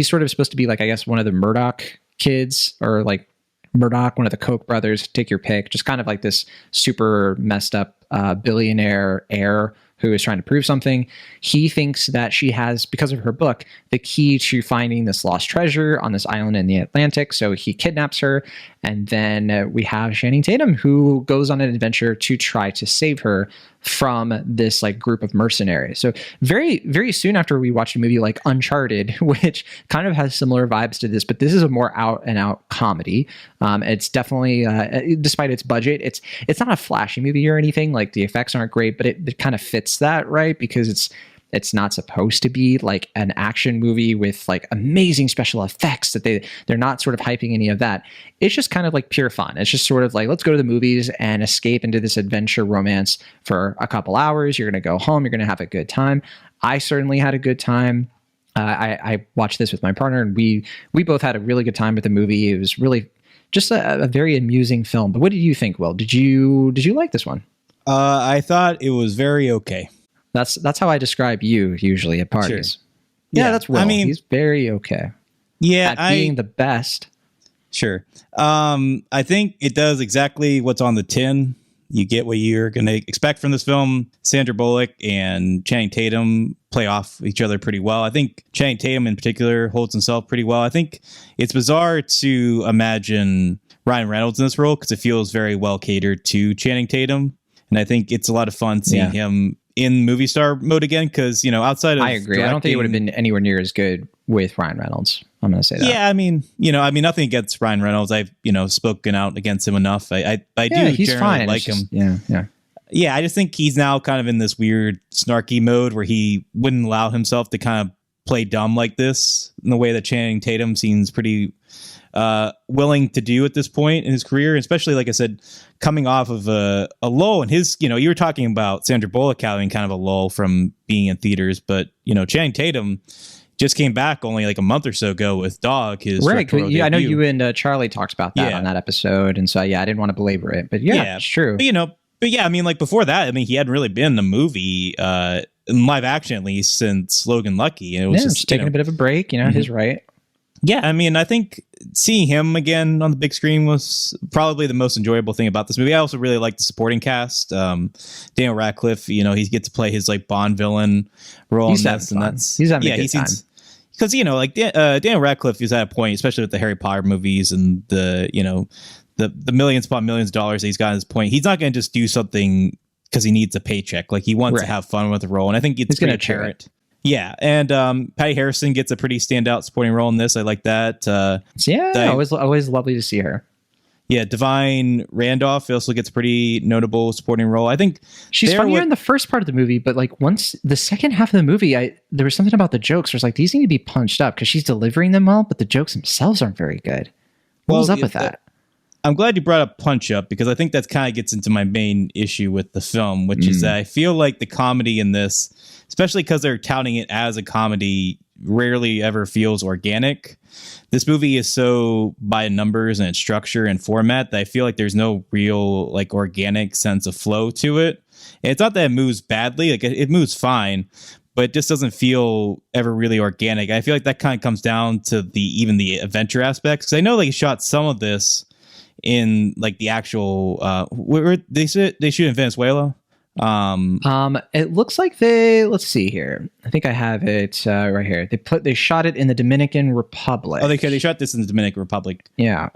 A: sort of supposed to be like, I guess, one of the Murdoch kids, or like Murdoch, one of the Koch brothers, take your pick, just kind of like this super messed up billionaire heir who is trying to prove something. He thinks that she has, because of her book, the key to finding this lost treasure on this island in the Atlantic. So he kidnaps her. And then we have Channing Tatum, who goes on an adventure to try to save her from this like group of mercenaries. So very, very soon after, we watched a movie like Uncharted, which kind of has similar vibes to this, but this is a more out and out comedy. It's definitely, despite its budget, it's not a flashy movie or anything. Like the effects aren't great, but it kind of fits that, right? Because it's not supposed to be like an action movie with like amazing special effects, that they're not sort of hyping any of that. It's just kind of like pure fun. It's just sort of like, let's go to the movies and escape into this adventure romance for a couple hours. You're going to go home. You're going to have a good time. I certainly had a good time. I watched this with my partner, and we both had a really good time with the movie. It was really just a very amusing film. But what did you think, Will? Did you like this one?
B: I thought it was very okay.
A: That's how I describe you usually at parties.
B: Sure.
A: Yeah, that's Will. I mean, he's very okay.
B: Yeah,
A: at being the best.
B: Sure. I think it does exactly what's on the tin. You get what you're going to expect from this film. Sandra Bullock and Channing Tatum play off each other pretty well. I think Channing Tatum in particular holds himself pretty well. I think it's bizarre to imagine Ryan Reynolds in this role because it feels very well catered to Channing Tatum. And I think it's a lot of fun seeing him in movie star mode again, because, you know, outside of
A: I agree. I don't think it would have been anywhere near as good with Ryan Reynolds. I'm going to say that.
B: Yeah, I mean, nothing against Ryan Reynolds. I've, spoken out against him enough. I do
A: he's
B: generally
A: fine.
B: like him.
A: Yeah.
B: I just think he's now kind of in this weird snarky mode where he wouldn't allow himself to kind of play dumb like this in the way that Channing Tatum seems pretty willing to do at this point in his career, especially, like I said, coming off of a lull in his, you were talking about Sandra Bullock having kind of a lull from being in theaters, but, Channing Tatum just came back only like a month or so ago with Dog, his directorial debut.
A: I know you and Charlie talked about that on that episode, and so I didn't want to belabor it, but it's true.
B: But I mean, like before that, I mean, he hadn't really been in a movie, in live action at least, since Logan Lucky, and it was just
A: taking a bit of a break. His right.
B: Yeah, I mean, I think seeing him again on the big screen was probably the most enjoyable thing about this movie. I also really like the supporting cast. Daniel Radcliffe, he gets to play his like Bond villain role in this, and
A: he's having a good time.
B: Because Daniel Radcliffe is at a point, especially with the Harry Potter movies and the millions upon millions of dollars that he's got at this point. He's not going to just do something because he needs a paycheck. Like he wants to have fun with the role, and I think it's pretty apparent. Yeah, and Patty Harrison gets a pretty standout supporting role in this. I like that.
A: Always lovely to see her.
B: Yeah, Divine Randolph also gets a pretty notable supporting role. I think
A: she's funnier in the first part of the movie, but like once the second half of the movie, there was something about the jokes where it's like these need to be punched up because she's delivering them well, but the jokes themselves aren't very good. What was up with that?
B: I'm glad you brought up punch up, because I think that kind of gets into my main issue with the film, which is that I feel like the comedy in this, especially because they're touting it as a comedy, rarely ever feels organic. This movie is so by numbers and its structure and format that I feel like there's no real like organic sense of flow to it. And it's not that it moves badly, like it moves fine, but it just doesn't feel ever really organic. I feel like that kind of comes down to even the adventure aspects, because I know they shot some of this in like the actual where they shoot in Venezuela.
A: It looks like let's see here. I think I have it right here. They shot it in the Dominican Republic.
B: Oh, they shot this in the Dominican Republic.
A: Yeah.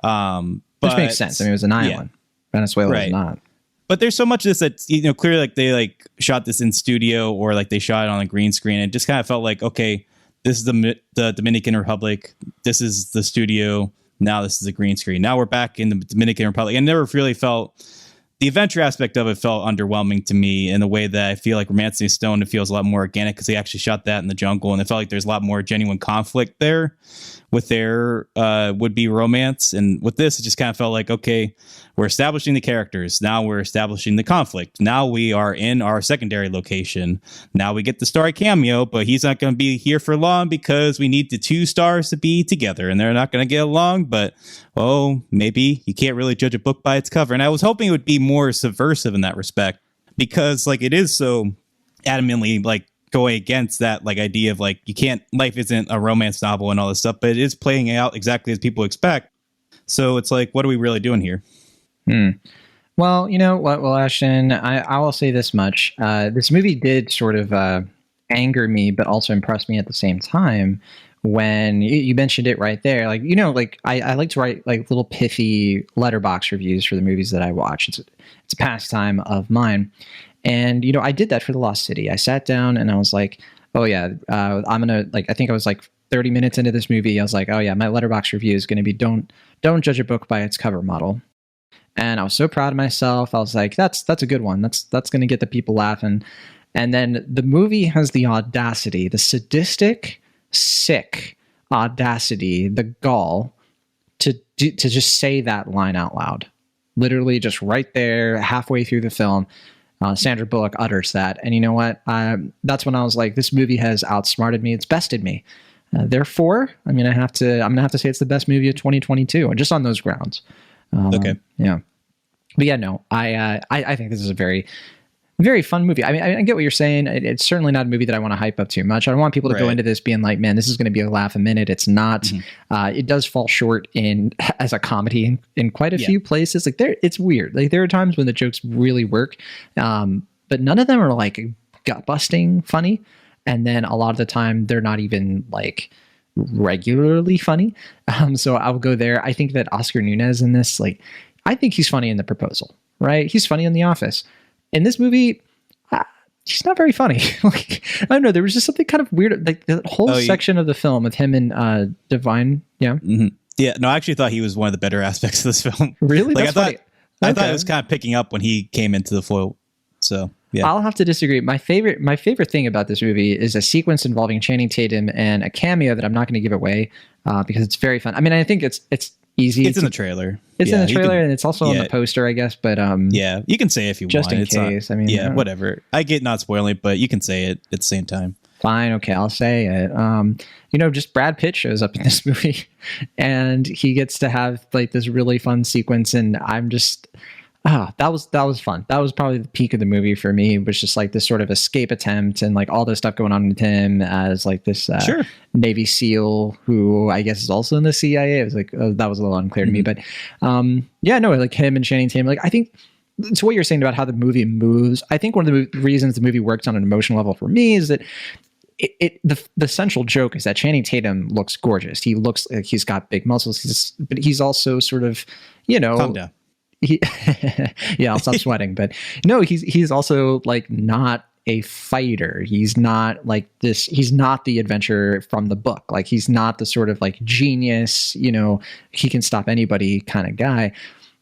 A: Which makes sense. I mean, it was an island. Venezuela is not.
B: But there's so much of this that, clearly like they like shot this in studio or like they shot it on a green screen. And it just kind of felt like, okay, this is the Dominican Republic. This is the studio. Now this is a green screen. Now we're back in the Dominican Republic. I never really felt the adventure aspect of it felt underwhelming to me in a way that I feel like Romancing Stone, it feels a lot more organic because they actually shot that in the jungle, and it felt like there's a lot more genuine conflict there with their would-be romance. And with this, it just kind of felt like, okay, we're establishing the characters. Now we're establishing the conflict. Now we are in our secondary location. Now we get the starry cameo, but he's not going to be here for long because we need the two stars to be together, and they're not going to get along. But, oh, maybe you can't really judge a book by its cover. And I was hoping it would be more subversive in that respect because, like, it is so adamantly, like, going against that like idea of like you can't, life isn't a romance novel and all this stuff, but it is playing out exactly as people expect. So it's like, what are we really doing here?
A: Well, you know what, well, Ashton, I will say this much. This movie did sort of anger me, but also impress me at the same time. When you mentioned it right there, like, you know, like I like to write like little pithy letterbox reviews for the movies that I watch. It's a pastime of mine. And, you know, I did that for The Lost City. I sat down and I was like, oh, yeah, I'm going to, like, I think I was like 30 minutes into this movie. I was like, oh, yeah, my letterbox review is going to be don't judge a book by its cover model. And I was so proud of myself. I was like, that's a good one. That's going to get the people laughing. And then the movie has the audacity, the sadistic, sick audacity, the gall to just say that line out loud. Literally just right there, halfway through the film. Sandra Bullock utters that. And you know what? That's when I was like, this movie has outsmarted me. It's bested me. Therefore, I'm going to have to say it's the best movie of 2022, and just on those grounds.
B: Okay.
A: Yeah. But yeah, no, I think this is a very, very fun movie. I mean, I get what you're saying. It's certainly not a movie that I want to hype up too much. I don't want people to go into this being like, man, this is going to be a laugh a minute. It's not. Mm-hmm. It does fall short as a comedy in quite a few places. Like it's weird. Like there are times when the jokes really work, but none of them are like gut busting funny. And then a lot of the time they're not even like regularly funny. So I'll go there. I think that Oscar Nunez in this, like, I think he's funny in The Proposal, right? He's funny in The Office. In this movie, he's not very funny. Like, I don't know. There was just something kind of weird. Like the whole section of the film with him and Divine. Yeah.
B: Mm-hmm. Yeah. No, I actually thought he was one of the better aspects of this film.
A: Really?
B: Like, I thought it was kind of picking up when he came into the foil. So yeah.
A: I'll have to disagree. My favorite thing about this movie is a sequence involving Channing Tatum and a cameo that I'm not going to give away because it's very fun. I mean, I think it's easy.
B: It's in the trailer.
A: It's in the trailer, and it's also on the poster, I guess. But
B: yeah, you can say it if you
A: just
B: want.
A: Just in case. I mean,
B: yeah, whatever. I get not spoiling it, but you can say it at the same time.
A: Fine, okay, I'll say it. You know, just Brad Pitt shows up in this movie, and he gets to have like this really fun sequence, and I'm just. That was fun. That was probably the peak of the movie for me. It was just like this sort of escape attempt and like all this stuff going on with him as like this Navy SEAL who I guess is also in the CIA. It was like, that was a little unclear to me, but yeah, no, like him and Channing Tatum, like I think to what you're saying about how the movie moves, I think one of the reasons the movie works on an emotional level for me is that the central joke is that Channing Tatum looks gorgeous. He looks like he's got big muscles, but he's also sort of, you know,
B: calm down.
A: Yeah, I'll stop sweating. But no, he's also like not a fighter. He's not like this. He's not the adventurer from the book. Like he's not the sort of like genius, you know, he can stop anybody kind of guy.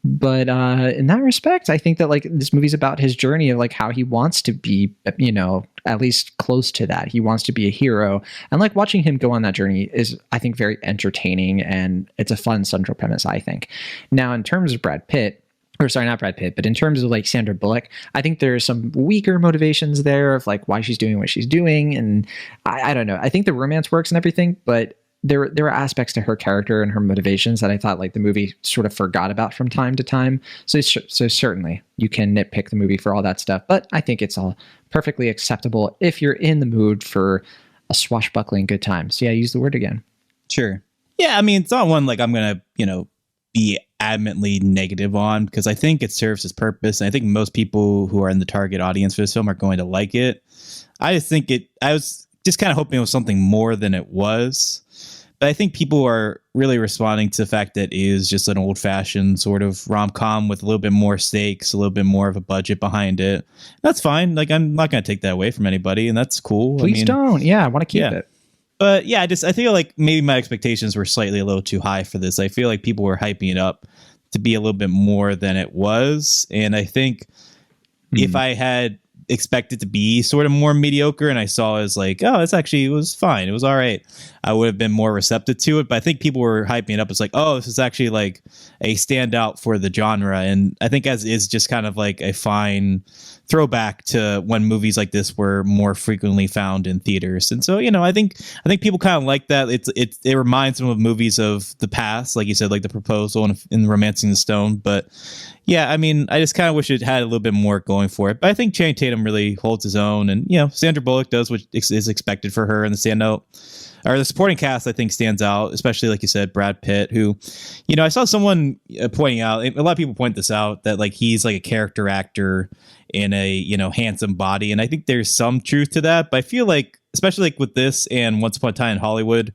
A: But in that respect, I think that like this movie's about his journey of like how he wants to be, you know, at least close to that. He wants to be a hero. And like watching him go on that journey is, I think, very entertaining. And it's a fun central premise, I think. Now, in terms of Brad Pitt, or sorry, not Brad Pitt, but in terms of like Sandra Bullock, I think there's some weaker motivations there of like why she's doing what she's doing. And I don't know. I think the romance works and everything, but there are aspects to her character and her motivations that I thought like the movie sort of forgot about from time to time. So certainly you can nitpick the movie for all that stuff, but I think it's all perfectly acceptable if you're in the mood for a swashbuckling good time. So yeah, use the word again.
B: Sure. Yeah. I mean, it's not one like I'm going to, you know, be adamantly negative on because I think it serves its purpose. And I think most people who are in the target audience for this film are going to like it. I was just kind of hoping it was something more than it was. But I think people are really responding to the fact that it is just an old fashioned sort of rom-com with a little bit more stakes, a little bit more of a budget behind it. That's fine. Like, I'm not going to take that away from anybody, and that's cool.
A: Please don't. Yeah, I want to keep it.
B: But yeah, I feel like maybe my expectations were slightly a little too high for this. I feel like people were hyping it up to be a little bit more than it was. And I think if I had expected to be sort of more mediocre and I saw it as like, oh, it was fine, it was all right, I would have been more receptive to it. But I think people were hyping it up as like, oh, this is actually like a standout for the genre. And I think as is just kind of like a fine throwback to when movies like this were more frequently found in theaters. And so, I think people kind of like that. It reminds them of movies of the past, like you said, like The Proposal and Romancing the Stone. But yeah, I mean, I just kind of wish it had a little bit more going for it. But I think Channing Tatum really holds his own, and Sandra Bullock does what is expected for her, and the supporting cast, I think, stands out, especially like you said, Brad Pitt, who, I saw someone pointing out, a lot of people point this out, that like he's like a character actor in a handsome body, and I think there's some truth to that. But I feel like, especially like with this and Once Upon a Time in Hollywood,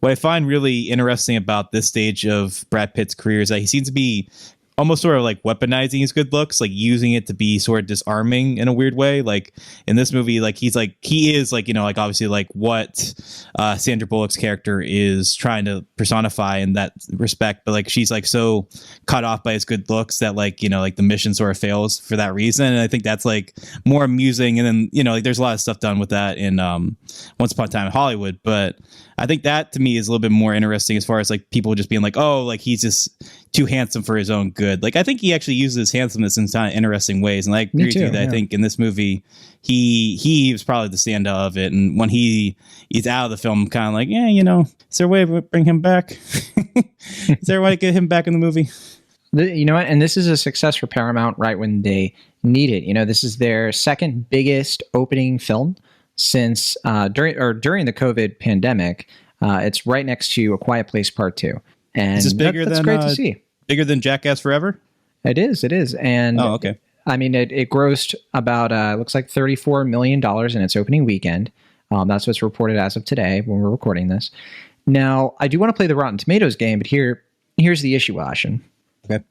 B: what I find really interesting about this stage of Brad Pitt's career is that he seems to be almost sort of like weaponizing his good looks, like using it to be sort of disarming in a weird way. Like in this movie, like he is like, like obviously like what Sandra Bullock's character is trying to personify in that respect. But like, she's like so cut off by his good looks that like, like the mission sort of fails for that reason. And I think that's like more amusing. And then, like there's a lot of stuff done with that in Once Upon a Time in Hollywood. But I think that to me is a little bit more interesting as far as like people just being like, oh, like he's just too handsome for his own good. Like I think he actually uses handsomeness in kind of interesting ways. And I agree with you that I think in this movie, he was probably the standout of it. And when he's out of the film, I'm kind of like, yeah, is there a way to bring him back? Is there a way to get him back in the movie?
A: You know what? And this is a success for Paramount right when they need it. This is their second biggest opening film since during the COVID pandemic. It's right next to A Quiet Place Part 2. And
B: is this bigger
A: that's
B: than,
A: great to see.
B: Bigger than Jackass Forever?
A: It is. And
B: oh, okay.
A: I mean, it grossed about, looks like $34 million in its opening weekend. That's what's reported as of today when we're recording this. Now, I do want to play the Rotten Tomatoes game, but here's the issue, Ashen.
B: Okay.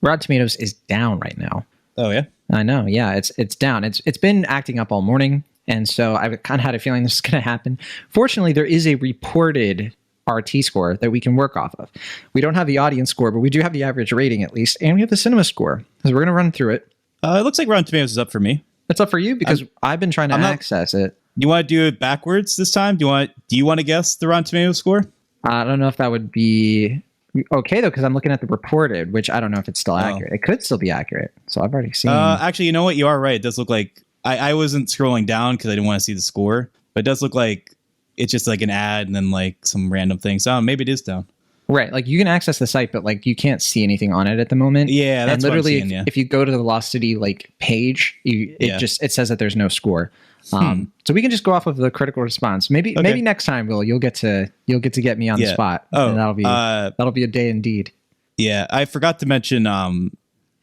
A: Rotten Tomatoes is down right now.
B: Oh, yeah?
A: I know. Yeah, it's down. It's been acting up all morning. And so I've kind of had a feeling this is going to happen. Fortunately, there is a reported RT score that we can work off of. We don't have the audience score, but we do have the average rating at least. And we have the cinema score. So we're going to run through it.
B: It looks like Rotten Tomatoes is up for me.
A: It's up for you because I've been trying to access it.
B: You want to do it backwards this time? Do you want to guess the Rotten Tomatoes score?
A: I don't know if that would be okay, though, because I'm looking at the reported, which I don't know if it's still accurate. It could still be accurate. So I've already seen.
B: Actually, you know what? You are right. It does look like I wasn't scrolling down because I didn't want to see the score, but it does look like it's just like an ad and then like some random things. Oh, maybe it is down.
A: Right. Like you can access the site, but like you can't see anything on it at the moment.
B: Yeah, that's
A: literally
B: what I'm seeing,
A: if you go to the Velocity like page, it says that there's no score. So we can just go off of the critical response. Maybe next time, Will, you'll get to get me on the spot.
B: Oh,
A: and that'll be a day indeed.
B: Yeah, I forgot to mention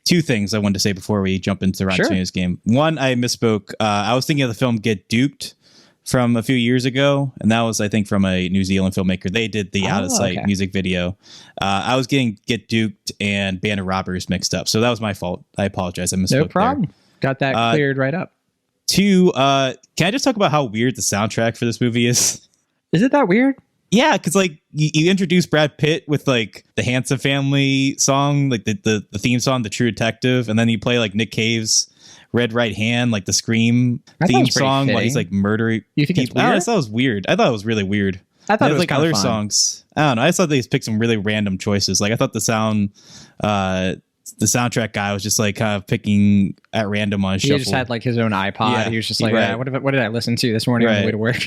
B: two things I wanted to say before we jump into the Rotten Tomatoes game. One, I misspoke. I was thinking of the film Get Duped from a few years ago, and that was, I think, from a New Zealand filmmaker. They did the Out of Sight music video. I was getting Get Duped and Band of Robbers mixed up, so that was my fault. I apologize. I misspoke.
A: No problem. There. Got that cleared right up.
B: Two, can I just talk about how weird the soundtrack for this movie is?
A: Is it that weird?
B: Yeah, because like you introduce Brad Pitt with like the Handsome Family song, like the theme song, The True Detective, and then you play like Nick Cave's Red Right Hand, like the Scream theme song while he's like murdering.
A: You think it's weird?
B: I thought it was weird. I thought it was really weird.
A: I thought it was
B: like other
A: fun.
B: Songs. I don't know. I just thought they picked some really random choices. Like I thought the soundtrack guy was just like kind of picking at random on shuffle.
A: He just had like his own iPod. Yeah, he was just like, what did I listen to this morning on the way to work?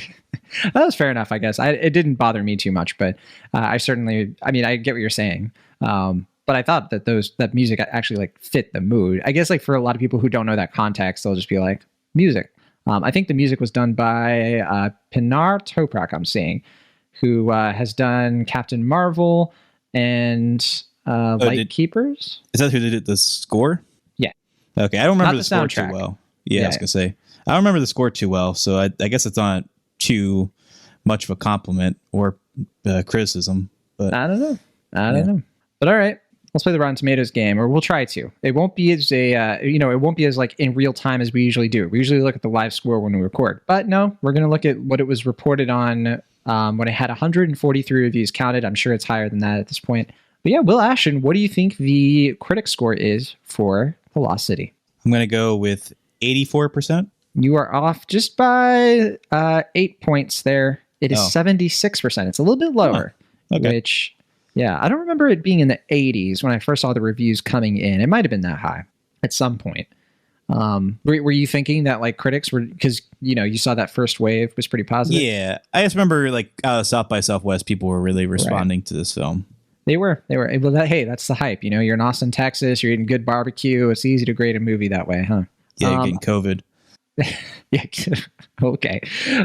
A: That was fair enough, I guess. It didn't bother me too much, but I get what you're saying. But I thought that that music actually like fit the mood. I guess like for a lot of people who don't know that context, they'll just be like music. I think the music was done by Pinar Toprak, I'm seeing, who has done Captain Marvel and Lightkeepers.
B: Is that who did the score?
A: Yeah.
B: Okay, I don't remember the score
A: soundtrack.
B: too well. Yeah, I was gonna say I don't remember the score too well, so I guess it's not too much of a compliment or criticism. But
A: I don't know. But all right, let's play the Rotten Tomatoes game, or we'll try to. It won't be as it won't be as like in real time as we usually do. We usually look at the live score when we record, but no, we're gonna look at what it was reported on when it had 143 reviews counted. I'm sure it's higher than that at this point. But yeah, Will Ashton, what do you think the critic score is for The Lost City?
B: I'm going to go with 84%.
A: You are off just by 8 points there. It is 76%. It's a little bit lower, which, yeah, I don't remember it being in the 80s when I first saw the reviews coming in. It might have been that high at some point. Were you thinking that like critics were, because, you know, you saw that first wave was pretty positive?
B: Yeah. I just remember like South by Southwest, people were really responding to this film.
A: They were. Well, hey, that's the hype. You know, you're in Austin, Texas. You're eating good barbecue. It's easy to grade a movie that way, huh?
B: Yeah, you're getting COVID.
A: Yeah. Okay.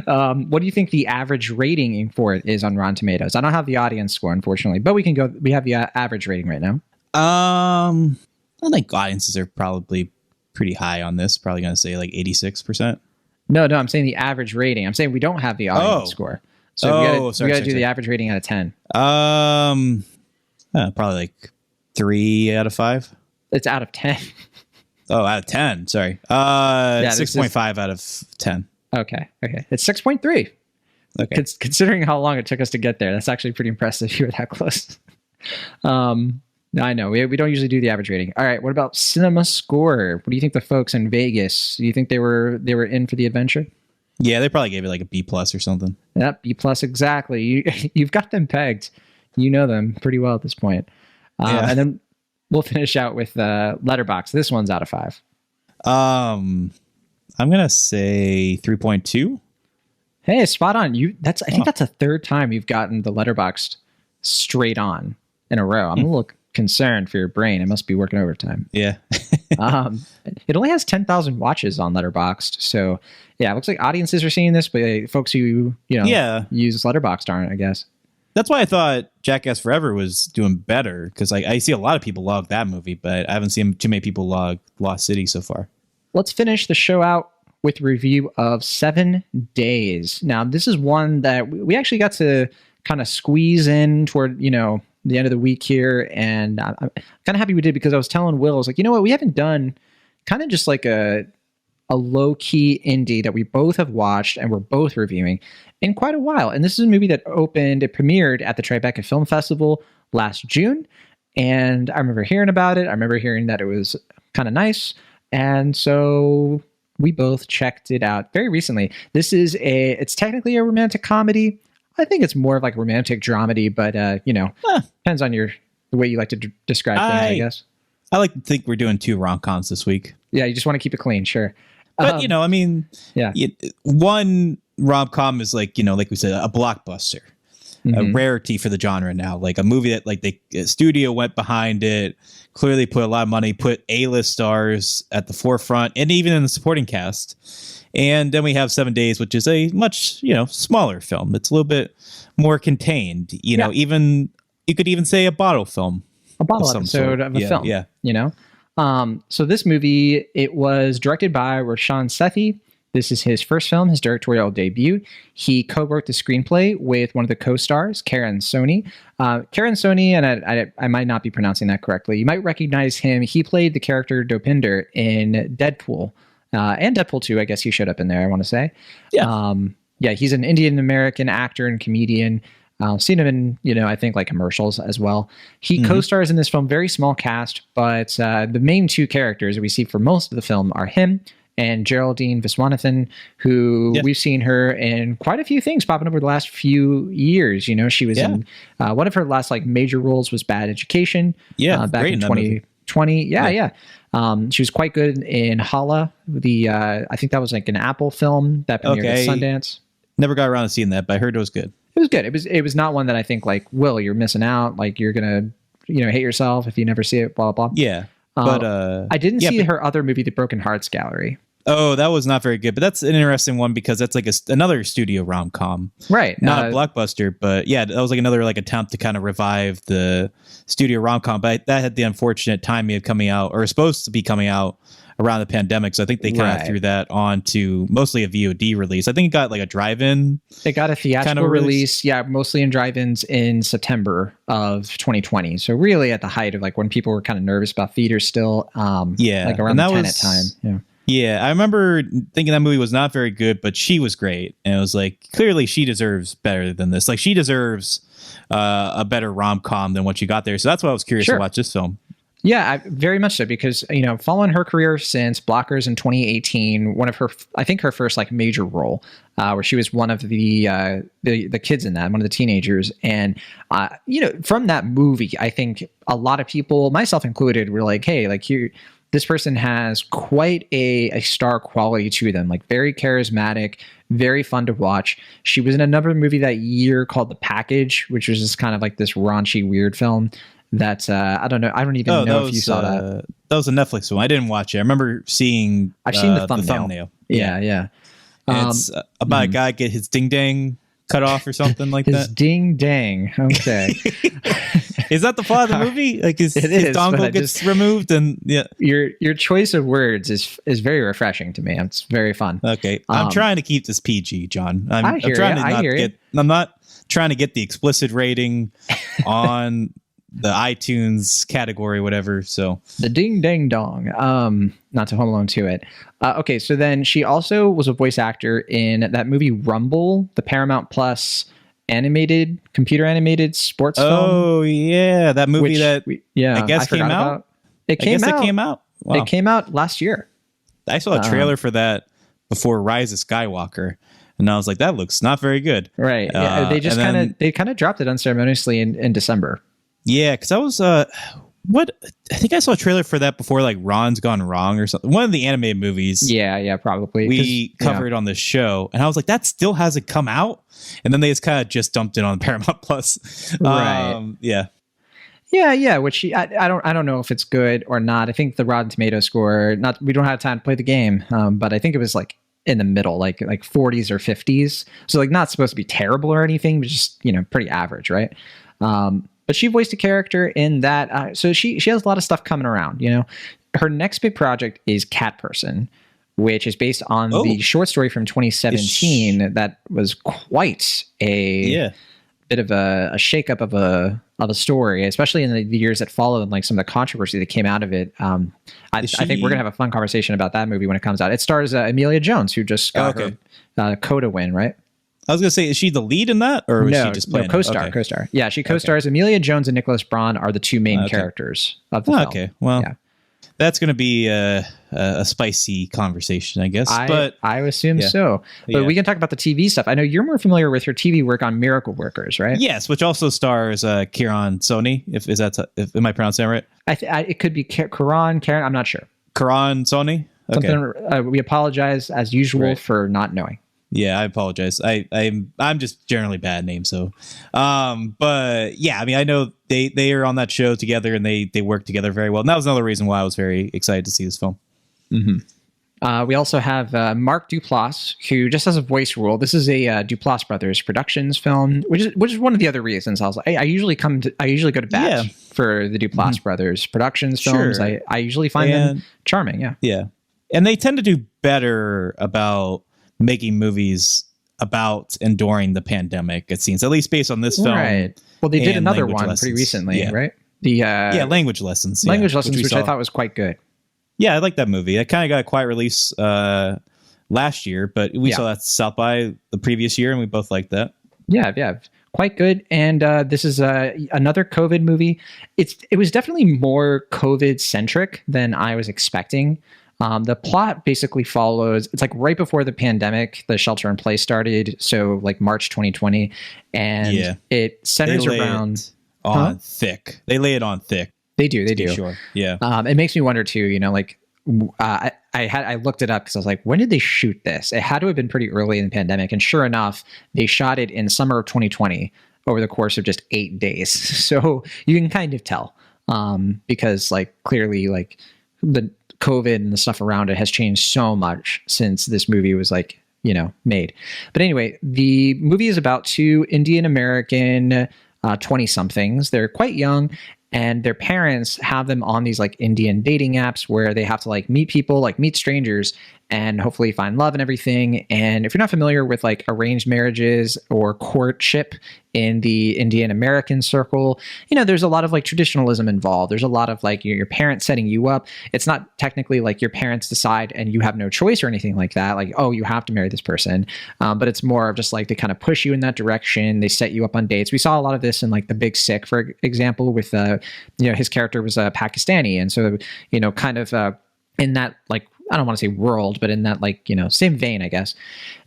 A: What do you think the average rating for it is on Rotten Tomatoes? I don't have the audience score, unfortunately, but we can go. We have the average rating right now.
B: I think audiences are probably pretty high on this. Probably going to say like 86%.
A: No, I'm saying the average rating. I'm saying we don't have the audience score. So we got to do the average rating out of 10.
B: Probably like 3 out of 5.
A: It's out of 10.
B: Oh, out of 10. Sorry. 6.5 out of 10.
A: Okay. It's 6.3.
B: Okay.
A: Considering how long it took us to get there, that's actually pretty impressive. You were that close. I know we don't usually do the average rating. All right. What about cinema score? What do you think the folks in Vegas? Do you think they were in for the adventure?
B: Yeah, they probably gave it like a B+ or something.
A: Yep, B+ exactly. You've got them pegged. You know them pretty well at this point. And then we'll finish out with Letterboxd. This one's out of 5.
B: I'm gonna say 3.2.
A: Hey, spot on. I think that's the third time you've gotten the Letterboxd straight on in a row. I'm a little concerned for your brain. It must be working overtime.
B: Yeah.
A: It only has 10,000 watches on Letterboxd. So yeah, it looks like audiences are seeing this, but folks who use Letterboxd aren't, I guess.
B: That's why I thought Jackass Forever was doing better, because I see a lot of people log that movie, but I haven't seen too many people log Lost City so far. Let's
A: finish the show out with a review of 7 Days. Now, this is one that we actually got to kind of squeeze in toward, the end of the week here. And I'm kind of happy we did, because I was telling Will, I was like, you know what, we haven't done kind of just like a low-key indie that we both have watched and we're both reviewing in quite a while. And this is a movie that it premiered at the Tribeca Film Festival last June. And I remember hearing about it. I remember hearing that it was kind of nice. And so we both checked it out very recently. It's technically a romantic comedy. I think it's more of like a romantic dramedy, but depends on the way you like to describe things, I guess.
B: I like to think we're doing 2 rom-coms this week.
A: Yeah, you just want to keep it clean, sure.
B: But one rom-com is like we said, a blockbuster, a rarity for the genre now. Like a movie that like the studio went behind it, clearly put a lot of money, put A-list stars at the forefront, and even in the supporting cast. And then we have 7 Days, which is a much smaller film. It's a little bit more contained. Even you could even say a bottle film,
A: a bottle episode of a film. Yeah. So this movie, it was directed by Roshan Sethi. This is his first film, his directorial debut. He co-wrote the screenplay with one of the co-stars, Karan Soni. Karan Soni, and I might not be pronouncing that correctly. You might recognize him. He played the character Dopinder in Deadpool. And Deadpool 2, I guess he showed up in there, I want to say. Yeah. He's an Indian-American actor and comedian. Seen him in, I think like commercials as well. He co-stars in this film, very small cast, but the main 2 characters we see for most of the film are him and Geraldine Viswanathan, who we've seen her in quite a few things popping up over the last few years. She was in one of her last like major roles was Bad Education. Back in 2020. Yeah. She was quite good in Hala. I think that was like an Apple film that premiered at Sundance.
B: Never got around to seeing that, but I heard it was good.
A: It was good. It was not one that I think like, Will, you're missing out. Like you're gonna, hate yourself if you never see it. Blah blah blah.
B: Yeah, but
A: I didn't see her other movie, The Broken Hearts Gallery.
B: Oh, that was not very good. But that's an interesting one because that's like another studio rom-com,
A: right?
B: Not a blockbuster, but yeah, that was like another like attempt to kind of revive the studio rom-com. But that had the unfortunate timing of coming out, or supposed to be coming out around the pandemic. So I think they kind of threw that on to mostly a VOD release. I think it got like a drive-in.
A: It got a theatrical kind of release. Yeah, mostly in drive-ins in September of 2020. So really at the height of like when people were kind of nervous about theaters still. Like around the Tenet time. Yeah.
B: Yeah, I remember thinking that movie was not very good, but she was great. And it was like, clearly she deserves better than this. Like she deserves a better rom-com than what you got there. So that's why I was curious to watch this film.
A: Yeah, very much so, because, following her career since Blockers in 2018, one of her, I think her first like major role, where she was one of the kids in that, one of the teenagers. And, from that movie, I think a lot of people, myself included, were like, hey, like this person has quite a star quality to them, like very charismatic, very fun to watch. She was in another movie that year called The Package, which was just kind of like this raunchy, weird film. That I don't know. I don't even know if you saw that.
B: That was a Netflix one. I didn't watch it. I remember seeing.
A: I've seen the thumbnail. Yeah.
B: It's about a guy get his ding dang cut off or something like
A: his
B: that.
A: Ding dang. Okay.
B: Is that the plot of the movie? Like his dongle gets removed, and
C: Your choice of words is very refreshing to me. It's very fun.
B: Okay, I'm trying to keep this PG, John. I'm
A: hear you.
B: I'm not trying to get the explicit rating on the iTunes category, whatever. So
A: the ding dang dong. Not to Home Alone to it. Okay, so then she also was a voice actor in that movie Rumble, the Paramount Plus computer animated sports film.
B: Oh yeah, that movie I guess came out.
A: It came
B: out. Wow.
A: It came out last year.
B: I saw a trailer for that before Rise of Skywalker, and I was like, that looks not very good.
A: Right. Yeah, they just kind of dropped it unceremoniously in December.
B: Yeah, because I was I think I saw a trailer for that before, like Ron's Gone Wrong or something. One of the animated movies.
A: Yeah, probably.
B: We covered on the show, and I was like, that still hasn't come out. And then they just kind of just dumped it on Paramount Plus.
A: Right.
B: Yeah.
A: Yeah. Which I don't know if it's good or not. I think the Rotten Tomato score. We don't have time to play the game, but I think it was like in the middle, like 40s or 50s. So like not supposed to be terrible or anything, but just pretty average, right? But she voiced a character in that. So she has a lot of stuff coming around. Her next big project is Cat Person, which is based on the short story from 2017 that was quite a bit of a shakeup of a story, especially in the years that followed and like some of the controversy that came out of it. I think we're gonna have a fun conversation about that movie when it comes out. It stars Emilia Jones, who just got her Coda win, right?
B: I was gonna say, is she the lead in that, or was she just playing?
A: No, co-star. Yeah, she co-stars. Emilia Jones and Nicholas Braun are the two main characters of the film.
B: Okay, well, that's gonna be a spicy conversation, I guess.
A: I assume so. But we can talk about the TV stuff. I know you're more familiar with her TV work on Miracle Workers, right?
B: Yes, which also stars Karan Soni. Am I pronouncing that right?
A: It could be Karan. I'm not sure.
B: Karan Soni. Okay.
A: We apologize as usual for not knowing.
B: Yeah, I apologize. I'm just generally bad name. So, but yeah, I mean, I know they are on that show together and they work together very well. And that was another reason why I was very excited to see this film.
A: Mm-hmm. We also have Mark Duplass, who just has a voice role. This is a Duplass Brothers Productions film, which is one of the other reasons I was like, I usually go to bat for the Duplass Brothers Productions films.
B: Sure.
A: I usually find them charming.
B: Yeah, and they tend to do better about making movies about and during the pandemic, it seems, at least based on this film.
A: Right. Well, they did another one pretty recently, right? The
B: Language Lessons.
A: Language Lessons, which I thought was quite good.
B: Yeah, I like that movie. It kind of got a quiet release last year, but we saw that South by the previous year, and we both liked that. Yeah,
A: quite good. And this is another COVID movie. It was definitely more COVID centric than I was expecting. The plot basically follows, it's like right before the pandemic, the shelter in place started. So like March 2020. And it centers around
B: thick. They lay it on thick.
A: They do.
B: Sure. Yeah.
A: It makes me wonder too, I looked it up because I was like, when did they shoot this? It had to have been pretty early in the pandemic. And sure enough, they shot it in summer of 2020 over the course of just 8 days. So you can kind of tell because like clearly like the COVID and the stuff around it has changed so much since this movie was made. But anyway, the movie is about two Indian American 20-somethings. They're quite young, and their parents have them on these like Indian dating apps where they have to like meet people, like meet strangers, and hopefully find love and everything. And if you're not familiar with like arranged marriages or courtship in the Indian American circle. There's a lot of like traditionalism involved. There's a lot of like your parents setting you up. It's not technically like your parents decide and you have no choice or anything like that. Like, oh, you have to marry this person. But it's more of just like they kind of push you in that direction. They set you up on dates. We saw a lot of this in like The Big Sick, for example, with, his character was Pakistani. And so, kind of in that, like, I don't want to say world, but in that, like, same vein, I guess.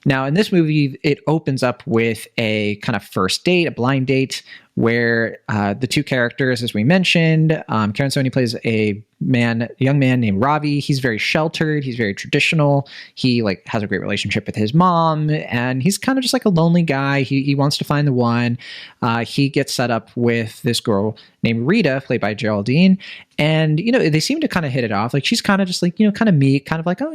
A: Now, in this movie, it opens up with a kind of first date, a blind date, where the two characters, as we mentioned, Karan Soni plays a young man named Ravi. He's very sheltered. He's very traditional. He like has a great relationship with his mom, and he's kind of just like a lonely guy. He wants to find the one. He gets set up with this girl named Rita, played by Geraldine, and they seem to kind of hit it off. Like she's kind of just like kind of meek, kind of like, oh,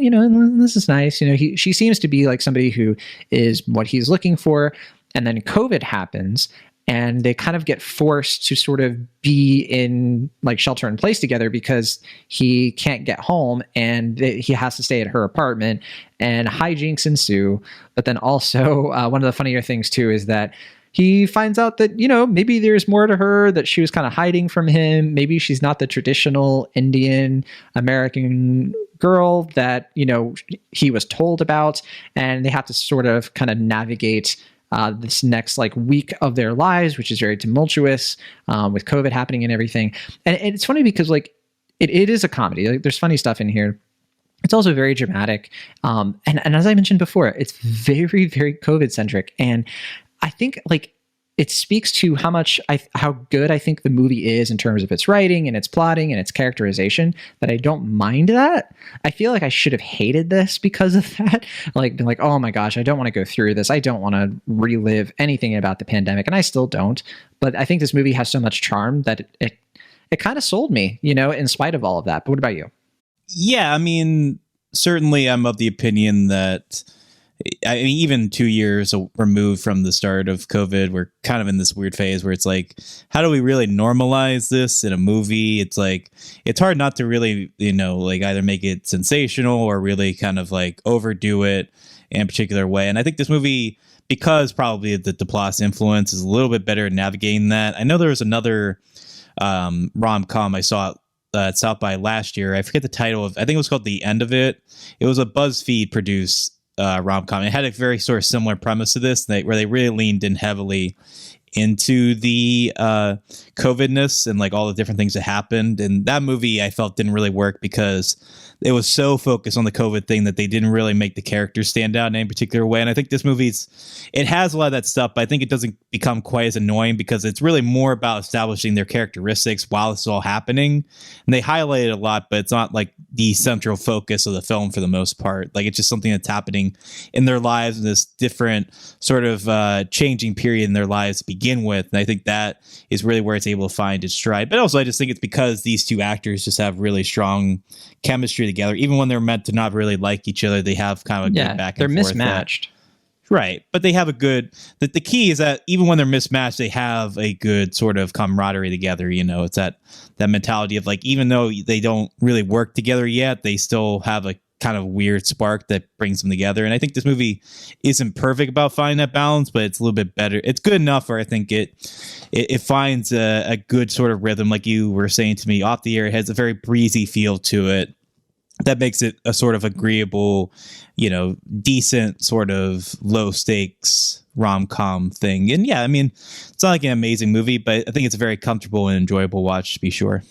A: this is nice. She seems to be like somebody who is what he's looking for. And then COVID happens, and they kind of get forced to sort of be in like shelter in place together because he can't get home and he has to stay at her apartment, and hijinks ensue. But then also one of the funnier things too is that he finds out that, maybe there's more to her, that she was kind of hiding from him. Maybe she's not the traditional Indian American girl that, he was told about. And they have to sort of kind of navigate this next like week of their lives, which is very tumultuous with COVID happening and everything. And it's funny because like it is a comedy. Like there's funny stuff in here. It's also very dramatic. And as I mentioned before, it's very, very COVID centric. And I think like it speaks to how good I think the movie is in terms of its writing and its plotting and its characterization, that I don't mind that. I feel like I should have hated this because of that. Like, been like, oh my gosh, I don't want to go through this. I don't want to relive anything about the pandemic. And I still don't. But I think this movie has so much charm that it kind of sold me, in spite of all of that. But what about you?
B: Yeah, I mean, certainly I'm of the opinion that even 2 years removed from the start of COVID, we're kind of in this weird phase where it's like, how do we really normalize this in a movie? It's like, it's hard not to really, like either make it sensational or really kind of like overdo it in a particular way. And I think this movie, because probably the plot's influence, is a little bit better at navigating that. I know there was another rom-com I saw at South by last year. I forget the title of, I think it was called The End of It. It was a BuzzFeed produced rom-com. It had a very sort of similar premise to this, where they really leaned in heavily into the COVID-ness and like all the different things that happened. And that movie I felt didn't really work because it was so focused on the COVID thing that they didn't really make the characters stand out in any particular way. And I think this it has a lot of that stuff, but I think it doesn't become quite as annoying because it's really more about establishing their characteristics while it's all happening. And they highlight it a lot, but it's not like the central focus of the film for the most part. Like it's just something that's happening in their lives in this different sort of changing period in their lives to begin with. And I think that is really where it's able to find its stride. But also I just think it's because these two actors just have really strong chemistry together. Even when they're meant to not really like each other, they have kind of a good back and forth.
A: They're mismatched.
B: Right. But they have a good, the key is that even when they're mismatched, they have a good sort of camaraderie together. It's that mentality of like, even though they don't really work together yet, they still have a kind of weird spark that brings them together. And I think this movie isn't perfect about finding that balance, but it's a little bit better. It's good enough where I think it finds a good sort of rhythm. Like you were saying to me off the air, it has a very breezy feel to it that makes it a sort of agreeable, decent sort of low stakes rom-com thing. And yeah, I mean, it's not like an amazing movie, but I think it's a very comfortable and enjoyable watch, to be sure.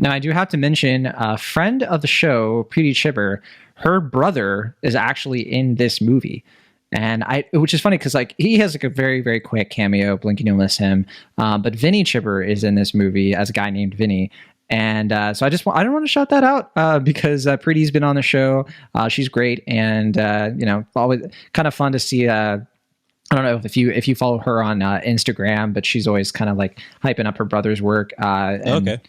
A: Now, I do have to mention a friend of the show, Preeti Chibber, her brother is actually in this movie. And which is funny because like he has like a very, very quick cameo, blink and you'll miss him. But Vinny Chibber is in this movie as a guy named Vinny. And so I don't want to shout that out because Preeti's been on the show. She's great. And, always kind of fun to see. I don't know if you follow her on Instagram, but she's always kind of like hyping up her brother's work.
B: Okay.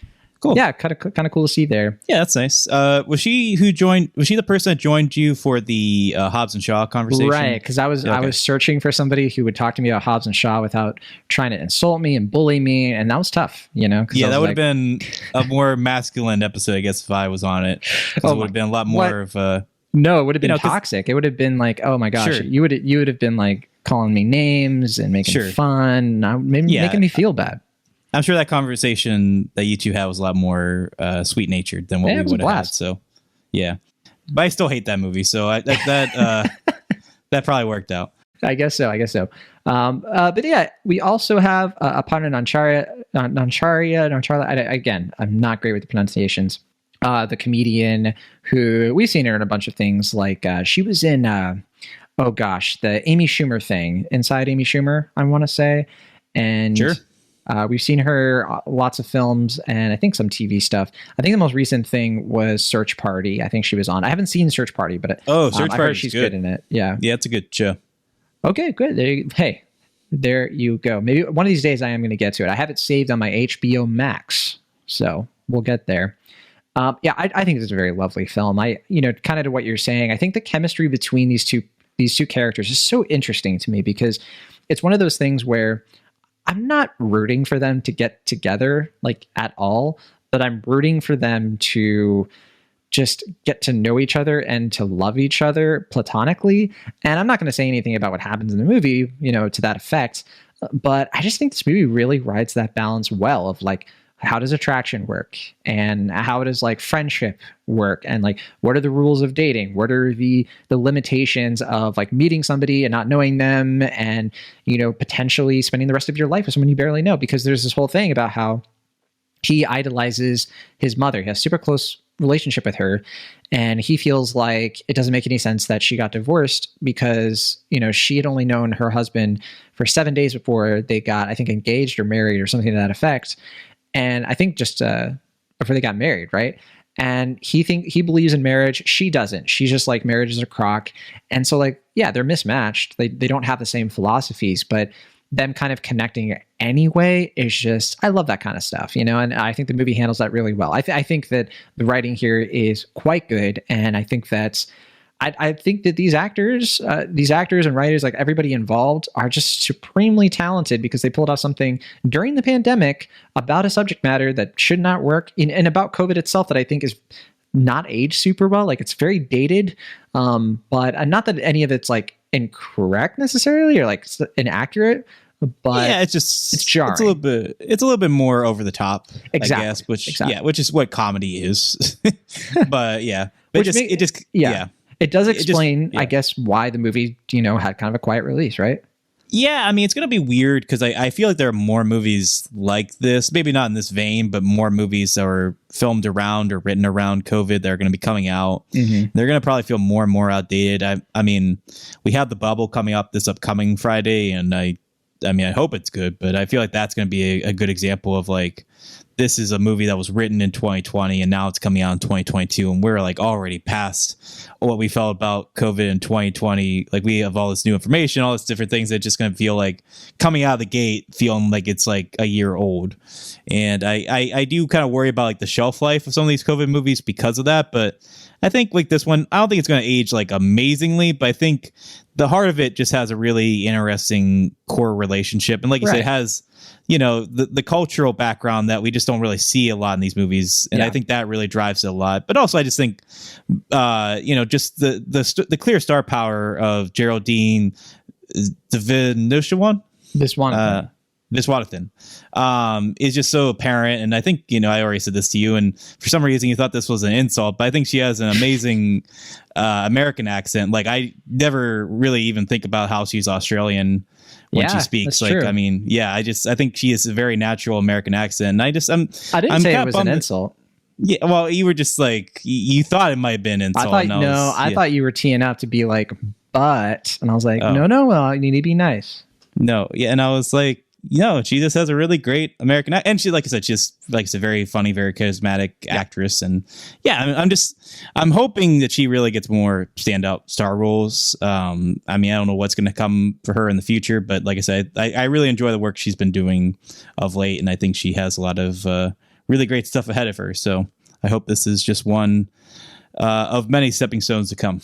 B: Cool.
A: Yeah, kind of cool to see there.
B: Yeah, that's nice. Was she the person that joined you for the Hobbs and Shaw conversation?
A: Right, because I was searching for somebody who would talk to me about Hobbs and Shaw without trying to insult me and bully me, and that was tough, Yeah,
B: that would have been a more masculine episode, I guess, if I was on it. It would have been a lot more of a...
A: No, it would have been toxic. It would have been like, oh my gosh, sure. you would have been like calling me names and making fun, making me feel bad.
B: I'm sure that conversation that you two had was a lot more sweet natured than what we would have had. So, yeah, but I still hate that movie. So that probably worked out.
A: I guess so. But yeah, we also have Aparna Nancharia. Again, I'm not great with the pronunciations. The comedian who we've seen her in a bunch of things. Like she was in, the Amy Schumer thing, Inside Amy Schumer, I want to say. And
B: sure.
A: We've seen her lots of films and I think some TV stuff. I think the most recent thing was Search Party. I think she was on. I haven't seen Search Party, but
B: Search Party,
A: she's good in it. Yeah,
B: it's a good show.
A: Okay, good. There you go. Maybe one of these days I am going to get to it. I have it saved on my HBO Max, so we'll get there. I think it's a very lovely film. Kind of to what you're saying, I think the chemistry between these two characters is so interesting to me because it's one of those things where I'm not rooting for them to get together like at all, but I'm rooting for them to just get to know each other and to love each other platonically. And I'm not going to say anything about what happens in the movie, to that effect, but I just think this movie really rides that balance well of like, how does attraction work and how does like friendship work and like what are the rules of dating, what are the limitations of like meeting somebody and not knowing them and potentially spending the rest of your life with someone you barely know, because there's this whole thing about how he idolizes his mother. He has super close relationship with her and he feels like it doesn't make any sense that she got divorced because she had only known her husband for 7 days before they got, I think, engaged or married or something to that effect. And I think just before they got married, right? And he believes in marriage. She doesn't. She's just like, marriage is a crock. And so like, yeah, they're mismatched. They don't have the same philosophies, but them kind of connecting anyway is just, I love that kind of stuff, and I think the movie handles that really well. I think that the writing here is quite good. And I think I think that these actors and writers, like everybody involved, are just supremely talented because they pulled off something during the pandemic about a subject matter that should not work and about COVID itself that I think is not aged super well. Like it's very dated, but not that any of it's like incorrect necessarily or like inaccurate. But
B: yeah, it's
A: jarring.
B: It's a little bit more over the top,
A: exactly.
B: I guess, which is what comedy is. But yeah, but it does explain, I guess, why the movie, had kind of a quiet release, right? Yeah, I mean, it's going to be weird because I feel like there are more movies like this, maybe not in this vein, but more movies that were filmed around or written around COVID that are going to be coming out. Mm-hmm. They're going to probably feel more and more outdated. I mean, we have The Bubble coming up this upcoming Friday, and I hope it's good, but I feel like that's going to be a good example of like, this is a movie that was written in 2020 and now it's coming out in 2022. And we're like already past what we felt about COVID in 2020. Like we have all this new information, all this different things that just going to feel like coming out of the gate, feeling like it's like a year old. And I do kind of worry about like the shelf life of some of these COVID movies because of that. But I think like this one, I don't think it's going to age like amazingly, but I think the heart of it just has a really interesting core relationship. And like you said, it has, the cultural background that we just don't really see a lot in these movies. And I think that really drives it a lot. But also I just think, just the clear star power of Geraldine, Viswanathan is just so apparent. And I think, I already said this to you, and for some reason you thought this was an insult, but I think she has an amazing American accent. Like I never really even think about how she's Australian when she speaks. Like, true. I mean, I think she has a very natural American accent. And I didn't
A: say it was an insult.
B: Yeah, well, you were just like, you thought it might have been an insult.
A: I thought you were teeing up to be like, but, and I was like, no, you need to be nice. No, yeah,
B: and I was like, she just has a really great American accent. And she, like I said, she's a very funny, very charismatic actress. And I'm hoping that she really gets more standout star roles. I don't know what's going to come for her in the future, but like I said, I really enjoy the work she's been doing of late. And I think she has a lot of really great stuff ahead of her. So I hope this is just one of many stepping stones to come.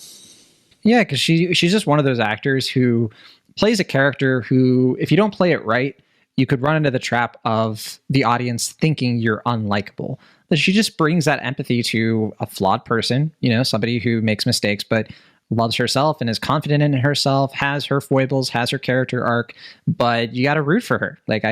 A: Yeah, because she's just one of those actors who plays a character who, if you don't play it right, you could run into the trap of the audience thinking you're unlikable. But she just brings that empathy to a flawed person, somebody who makes mistakes, but loves herself and is confident in herself, has her foibles, has her character arc, but you got to root for her. Like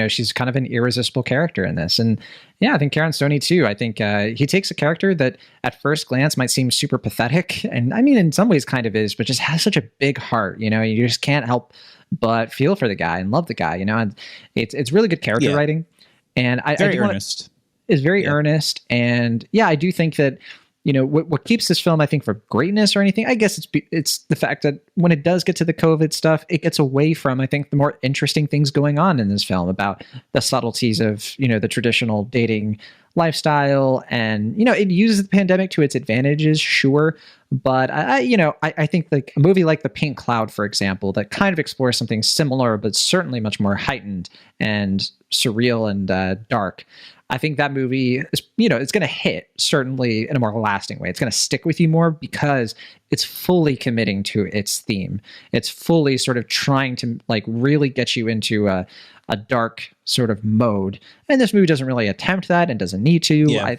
A: she's kind of an irresistible character in this. And yeah, I think Karan Soni too. I think he takes a character that at first glance might seem super pathetic. And I mean, in some ways kind of is, but just has such a big heart, you just can't help but feel for the guy and love the guy, and it's really good character writing. And
B: very earnest.
A: Is very earnest. And yeah, I do think that, what keeps this film, I think, for greatness or anything, I guess it's the fact that when it does get to the COVID stuff, it gets away from, I think, the more interesting things going on in this film about the subtleties of, the traditional dating lifestyle. And, it uses the pandemic to its advantages, sure. But I think like a movie like The Pink Cloud, for example, that kind of explores something similar, but certainly much more heightened and surreal and dark. I think that movie is, it's going to hit certainly in a more lasting way. It's going to stick with you more because it's fully committing to its theme. It's fully sort of trying to like really get you into a dark sort of mode. And this movie doesn't really attempt that and doesn't need to.
B: Yeah.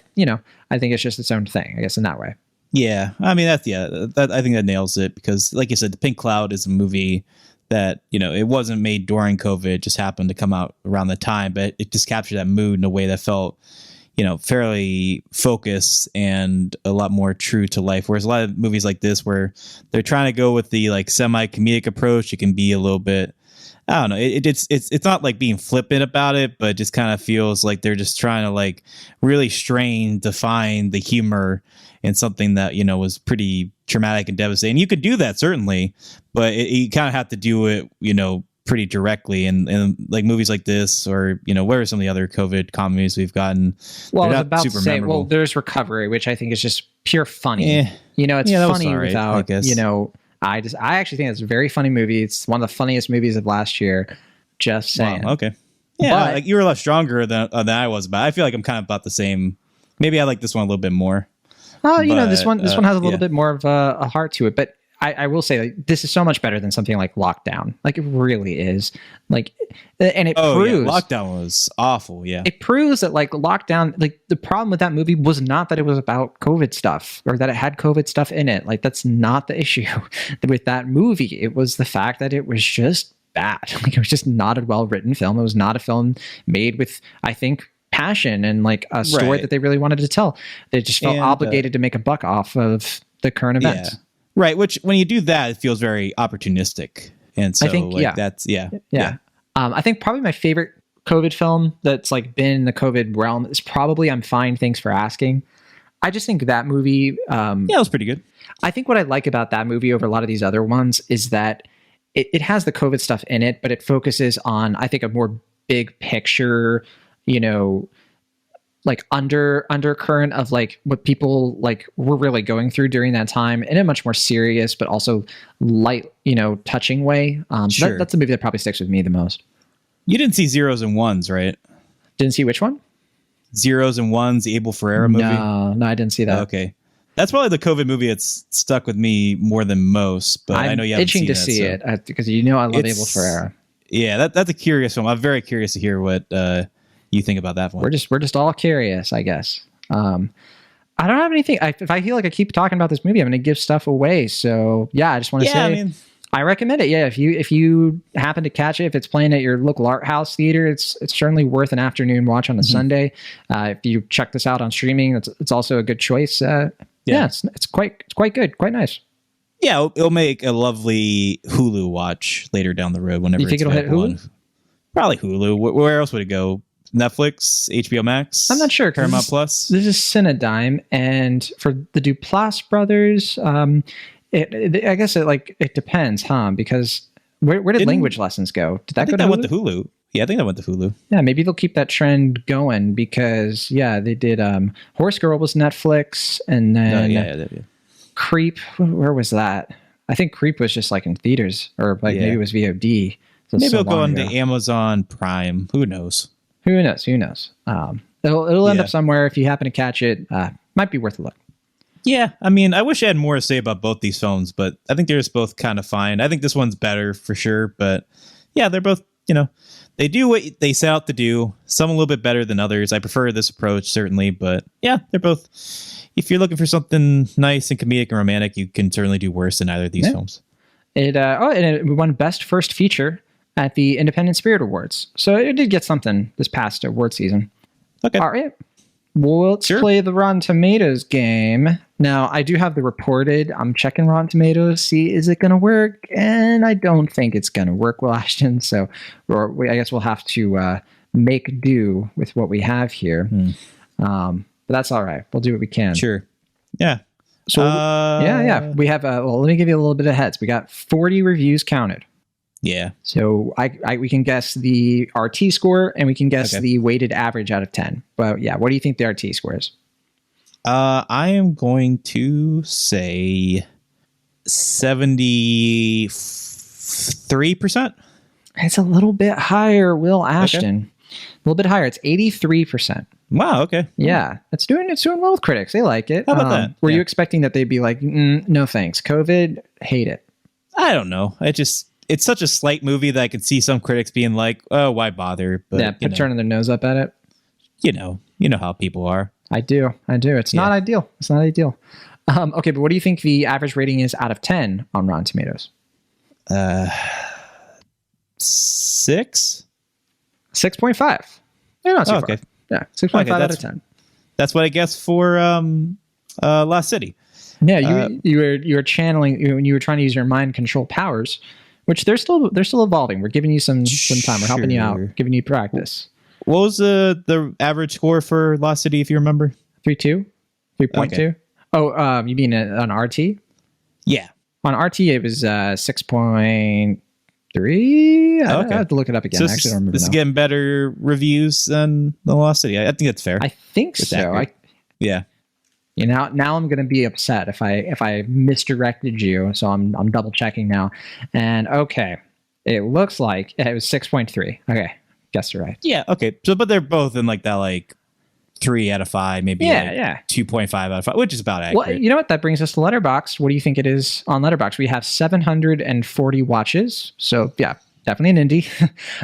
A: I think it's just its own thing, I guess, in that way.
B: Yeah. I mean, I think that nails it because like you said, The Pink Cloud is a movie that, it wasn't made during COVID, it just happened to come out around the time, but it just captured that mood in a way that felt, fairly focused and a lot more true to life. Whereas a lot of movies like this, where they're trying to go with the like semi-comedic approach, it can be a little bit, I don't know. It's not like being flippant about it, but it just kind of feels like they're just trying to like really strain to find the humor in something that, was pretty traumatic and devastating. You could do that certainly, but you kind of have to do it, pretty directly. And like movies like this, or what are some of the other COVID comedies we've gotten?
A: Well, I was about to say, memorable. Well, there's Recovery, which I think is just pure funny. It's funny right, without, I actually think it's a very funny movie. It's one of the funniest movies of last year. Just saying.
B: Wow, okay. Yeah, but, like you were a lot stronger than I was, but I feel like I'm kind of about the same. Maybe I like this one a little bit more.
A: Oh, this one has a little bit more of a heart to it, but I will say like, this is so much better than something like Lockdown. Like it really is. Like, and it proves
B: Lockdown was awful. Yeah,
A: it proves that like Lockdown, like the problem with that movie was not that it was about COVID stuff or that it had COVID stuff in it. Like that's not the issue with that movie. It was the fact that it was just bad. Like it was just not a well-written film. It was not a film made with, I think, passion and like a story that they really wanted to tell. They just felt obligated to make a buck off of the current events.
B: Yeah. Right, which when you do that, it feels very opportunistic, and so I think, that's
A: I think probably my favorite COVID film that's like been in the COVID realm is probably I'm Fine, Thanks for Asking. I just think that movie,
B: it was pretty good.
A: I think what I like about that movie over a lot of these other ones is that it has the COVID stuff in it, but it focuses on I think a more big picture, like undercurrent of like what people like were really going through during that time in a much more serious but also light touching way. So that's a movie that probably sticks with me the most.
B: You didn't see Zeros and Ones, right?
A: Didn't see which one?
B: Zeros and Ones, the Abel Ferrara movie.
A: No, I didn't see that.
B: Okay, that's probably the COVID movie that's stuck with me more than most, but I know you haven't seen it. I'm itching to see
A: it because I love Abel Ferrara.
B: Yeah, that's a curious film. I'm very curious to hear what you think about that one.
A: We're just all curious, I guess. I don't have anything. If I feel like I keep talking about this movie, I'm going to give stuff away. So yeah, I just want to say I recommend it. Yeah, if you happen to catch it, if it's playing at your local art house theater, it's certainly worth an afternoon watch on a Sunday. If you check this out on streaming, it's also a good choice. It's quite good, quite nice.
B: Yeah, it'll make a lovely Hulu watch later down the road. Whenever
A: you think it'll hit Hulu?
B: Probably Hulu. Where else would it go? Netflix, HBO Max?
A: I'm not sure.
B: Paramount Plus?
A: This is Cinedigm, and for the Duplass brothers, I guess it depends, huh? Because where did language lessons go? Did that go to Hulu?
B: Went to Hulu? Yeah, I think that went to Hulu.
A: Yeah, maybe they'll keep that trend going because they did. Horse Girl was Netflix, and then Creep. Where was that? I think Creep was just like in theaters, or maybe it was VOD.
B: Maybe it'll go into Amazon Prime. Who knows?
A: Who knows? It'll end up somewhere. If you happen to catch it, might be worth a look.
B: Yeah, I mean, I wish I had more to say about both these films, but I think they're just both kind of fine. I think this one's better for sure, but yeah, they're both, they're they do what they set out to do. Some a little bit better than others. I prefer this approach, certainly. But yeah, they're both. If you're looking for something nice and comedic and romantic, you can certainly do worse than either of these films.
A: And it won Best First Feature at the Independent Spirit Awards. So it did get something this past award season.
B: Okay.
A: All right. Well, let's play the Rotten Tomatoes game. Now, I do have the reported. I'm checking Rotten Tomatoes, see is it going to work? And I don't think it's going to work, Will Ashton. So I guess we'll have to make do with what we have here. But that's all right. We'll do what we can.
B: Sure. Yeah.
A: So, yeah. We have, well, let me give you a little bit of heads. We got 40 reviews counted.
B: Yeah.
A: So we can guess the RT score and we can guess the weighted average out of 10. But yeah, what do you think the RT score is?
B: I am going to say 73%.
A: It's a little bit higher, Will Ashton. A little bit higher. It's 83%.
B: Wow. Okay.
A: Yeah, it's doing well with critics. They like it.
B: How about that?
A: Were you expecting that they'd be like, no thanks, COVID, hate it?
B: I don't know. It's such a slight movie that I could see some critics being like, "Oh, why bother?" But
A: turning their nose up at it.
B: You know how people are.
A: I do. It's not ideal. It's not ideal. Okay, but what do you think the average rating is out of 10 on Rotten Tomatoes?
B: 6.
A: 6.5. They're not too far.
B: Okay.
A: Yeah, 6.5 out of 10.
B: That's what I guess for Lost City.
A: Yeah, you were channeling when you were trying to use your mind control powers, which they're still evolving. We're giving you some time. We're helping you out, giving you practice.
B: What was the average score for Lost City, if you remember?
A: 3.2.
B: Okay.
A: Oh, you mean on RT?
B: Yeah.
A: On RT, it was 6.3. I have to look it up again.
B: So
A: I actually don't remember.
B: This is getting better reviews than the Lost City. I think that's fair.
A: I think so.
B: Yeah.
A: You know, now I'm going to be upset if I misdirected you. So I'm double checking now. And okay, it looks like it was 6.3. Okay, guess you're right.
B: Yeah. Okay. So, but they're both in like that 3 out of 5, maybe 2.5 out of 5, which is about accurate.
A: Well, you know what? That brings us to Letterboxd. What do you think it is on Letterboxd? We have 740 watches. So yeah, definitely an indie.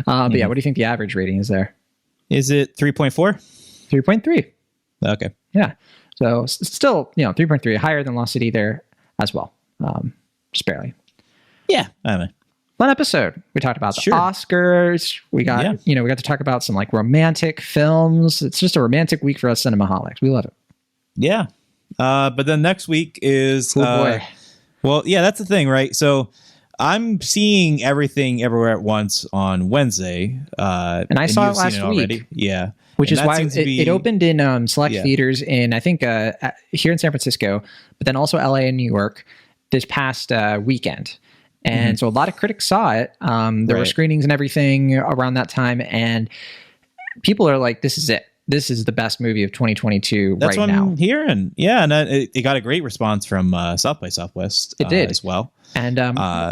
A: But yeah, what do you think the average rating is there?
B: Is it 3.4?
A: 3.3.
B: Okay.
A: Yeah. So still, 3.3, higher than Lost City there as well. Just barely.
B: Yeah. I don't know.
A: Fun episode. We talked about the Oscars. We got, we got to talk about some romantic films. It's just a romantic week for us cinemaholics. We love it.
B: Yeah. But then next week is,
A: oh boy.
B: Well, yeah, that's the thing, right? So I'm seeing Everything Everywhere at Once on Wednesday.
A: And I saw it last week.
B: Already. Yeah.
A: Which is why it opened in select theaters in, I think, here in San Francisco, but then also LA and New York this past weekend. And so a lot of critics saw it. There were screenings and everything around that time. And people are like, this is it. This is the best movie of 2022
B: That's
A: right
B: what
A: now.
B: I'm hearing. Yeah. And it got a great response from South by Southwest.
A: It did
B: as well.
A: And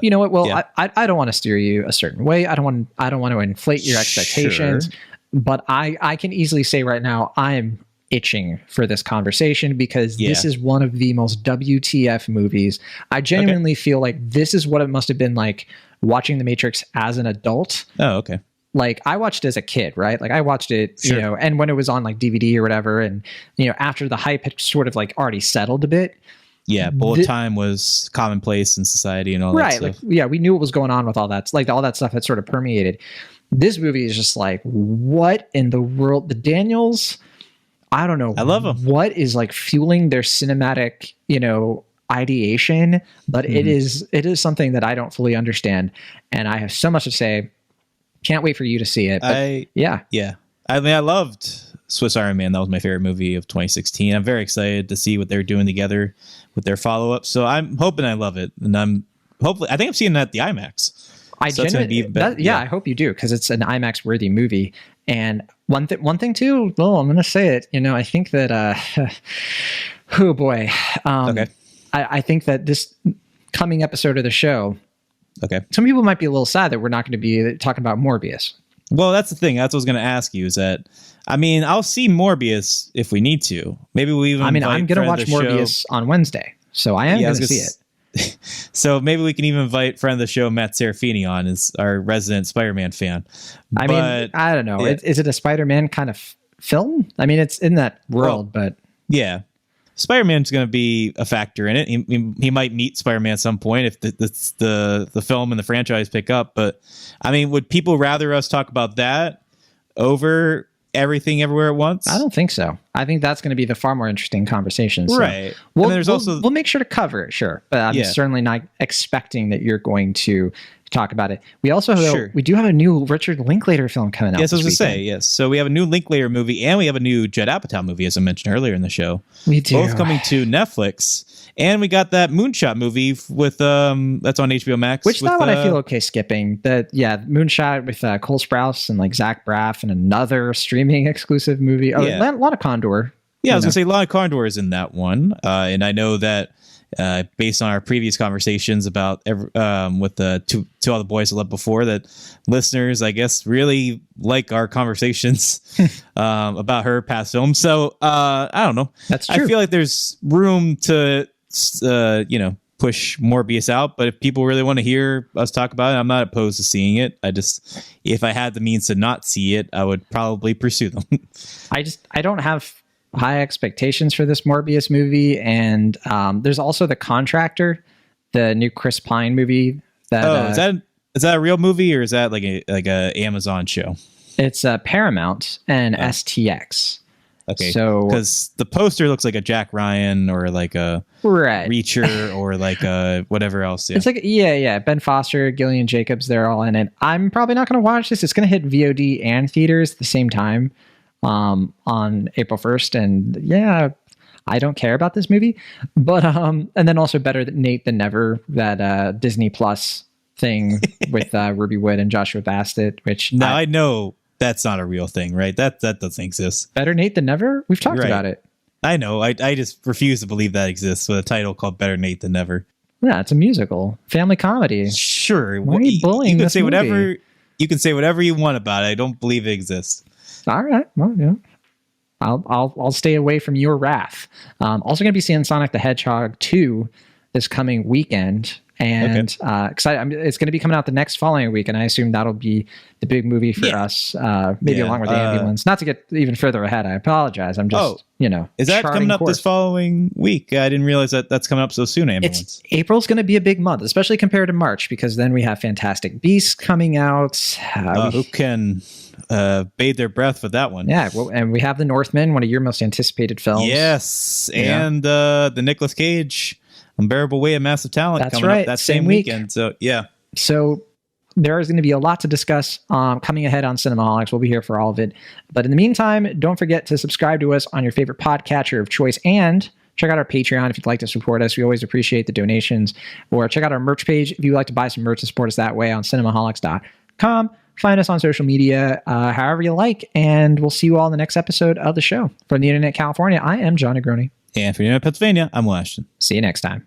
A: you know what? Well, I don't want to steer you a certain way. I don't want to inflate your expectations. Sure. But I can easily say right now, I'm itching for this conversation because this is one of the most WTF movies. I genuinely feel like this is what it must have been like watching The Matrix as an adult.
B: Oh, okay.
A: I watched it as a kid, right? I watched it, and when it was on DVD or whatever, and after the hype had sort of already settled a bit.
B: Yeah, bullet time was commonplace in society and all that stuff.
A: Right, we knew what was going on with all that. All that stuff had sort of permeated. This movie is just what in the world? The Daniels, I don't know.
B: I love them.
A: What is fueling their cinematic, ideation? But it is something that I don't fully understand, and I have so much to say. Can't wait for you to see it. But yeah.
B: I mean, I loved Swiss Army Man. That was my favorite movie of 2016. I'm very excited to see what they're doing together with their follow-up. So I'm hoping I love it, and I think I'm seeing it at the IMAX.
A: I hope you do, because it's an IMAX worthy movie. And one thing too, well, I'm going to say it, I think that, oh boy. I think that this coming episode of the show, some people might be a little sad that we're not going to be talking about Morbius.
B: Well, that's the thing. That's what I was going to ask you is that, I mean, I'll see Morbius if we need to. Maybe we even,
A: I'm going to watch Morbius on Wednesday. So I am going to see it.
B: So maybe we can even invite friend of the show Matt Serafini on as our resident Spider-Man fan.
A: I mean, I don't know. Is it a Spider-Man kind of film? I mean, it's in that world, but
B: yeah, Spider-Man's going to be a factor in it. He might meet Spider-Man at some point if the film and the franchise pick up. But I mean, would people rather us talk about that over everything everywhere at once?
A: I don't think so. I think that's going to be the far more interesting conversation. So
B: right.
A: We'll make sure to cover it, sure. But I'm certainly not expecting that you're going to talk about it. We also we do have a new Richard Linklater film coming out.
B: Yes, I was going to say, yes. So we have a new Linklater movie and we have a new Judd Apatow movie, as I mentioned earlier in the show.
A: We do.
B: Both coming to Netflix. And we got that Moonshot movie with that's on HBO Max.
A: Which that one I feel okay skipping. Moonshot with Cole Sprouse and like Zach Braff and another streaming exclusive movie. Oh, a lot of Condor.
B: Yeah, I was going to say Lana Condor is in that one. And I know that based on our previous conversations about with the two other boys I loved before, that listeners, I guess, really like our conversations about her past films. So I don't know.
A: That's true.
B: I feel like there's room to push Morbius out, but if people really want to hear us talk about it, I'm not opposed to seeing it. If I had the means to not see it, I would probably pursue them.
A: I don't have high expectations for this Morbius movie, and there's also The Contractor, the new Chris Pine movie. Is that a real movie, or is that like a Amazon show? It's Paramount and STX.
B: Okay, so because the poster looks like a Jack Ryan or like a Reacher or like a whatever else. Yeah.
A: It's like Ben Foster, Gillian Jacobs, they're all in it. I'm probably not going to watch this. It's going to hit VOD and theaters at the same time on April 1st, and I don't care about this movie, but and then also Better Nate Than Never, that Disney Plus thing with Ruby Wood and Joshua Bassett, which
B: I know that's not a real thing, right? That doesn't exist.
A: Better Nate Than Never? We've talked about it.
B: I know. I just refuse to believe that exists with a title called Better Nate Than Never.
A: Yeah, it's a musical, family comedy.
B: Sure.
A: Why are you bullying
B: you can
A: this
B: say
A: movie?
B: whatever. You can say whatever you want about it. I don't believe it exists.
A: All right. Well, yeah. I'll stay away from your wrath. Also going to be seeing Sonic the Hedgehog 2 this coming weekend. And it's going to be coming out the next following week, and I assume that'll be the big movie for us, maybe along with the ambulance. Not to get even further ahead, I apologize. I'm just,
B: is that coming up this following week? I didn't realize that's coming up so soon. Ambulance.
A: April's going to be a big month, especially compared to March, because then we have Fantastic Beasts coming out.
B: Who can bathe their breath with that one?
A: Yeah, and we have The Northman, one of your most anticipated films.
B: Yes, and the Nicolas Cage Unbearable Weight of Massive Talent coming up that same weekend. So
A: there is going to be a lot to discuss coming ahead on Cinemaholics. We'll be here for all of it. But in the meantime, don't forget to subscribe to us on your favorite podcatcher of choice, and check out our Patreon if you'd like to support us. We always appreciate the donations. Or check out our merch page if you'd like to buy some merch and support us that way on cinemaholics.com. Find us on social media however you like, and we'll see you all in the next episode of the show. From the Internet California, I am John Negroni.
B: And for the Internet Pennsylvania, I'm Will Ashton.
A: See you next time.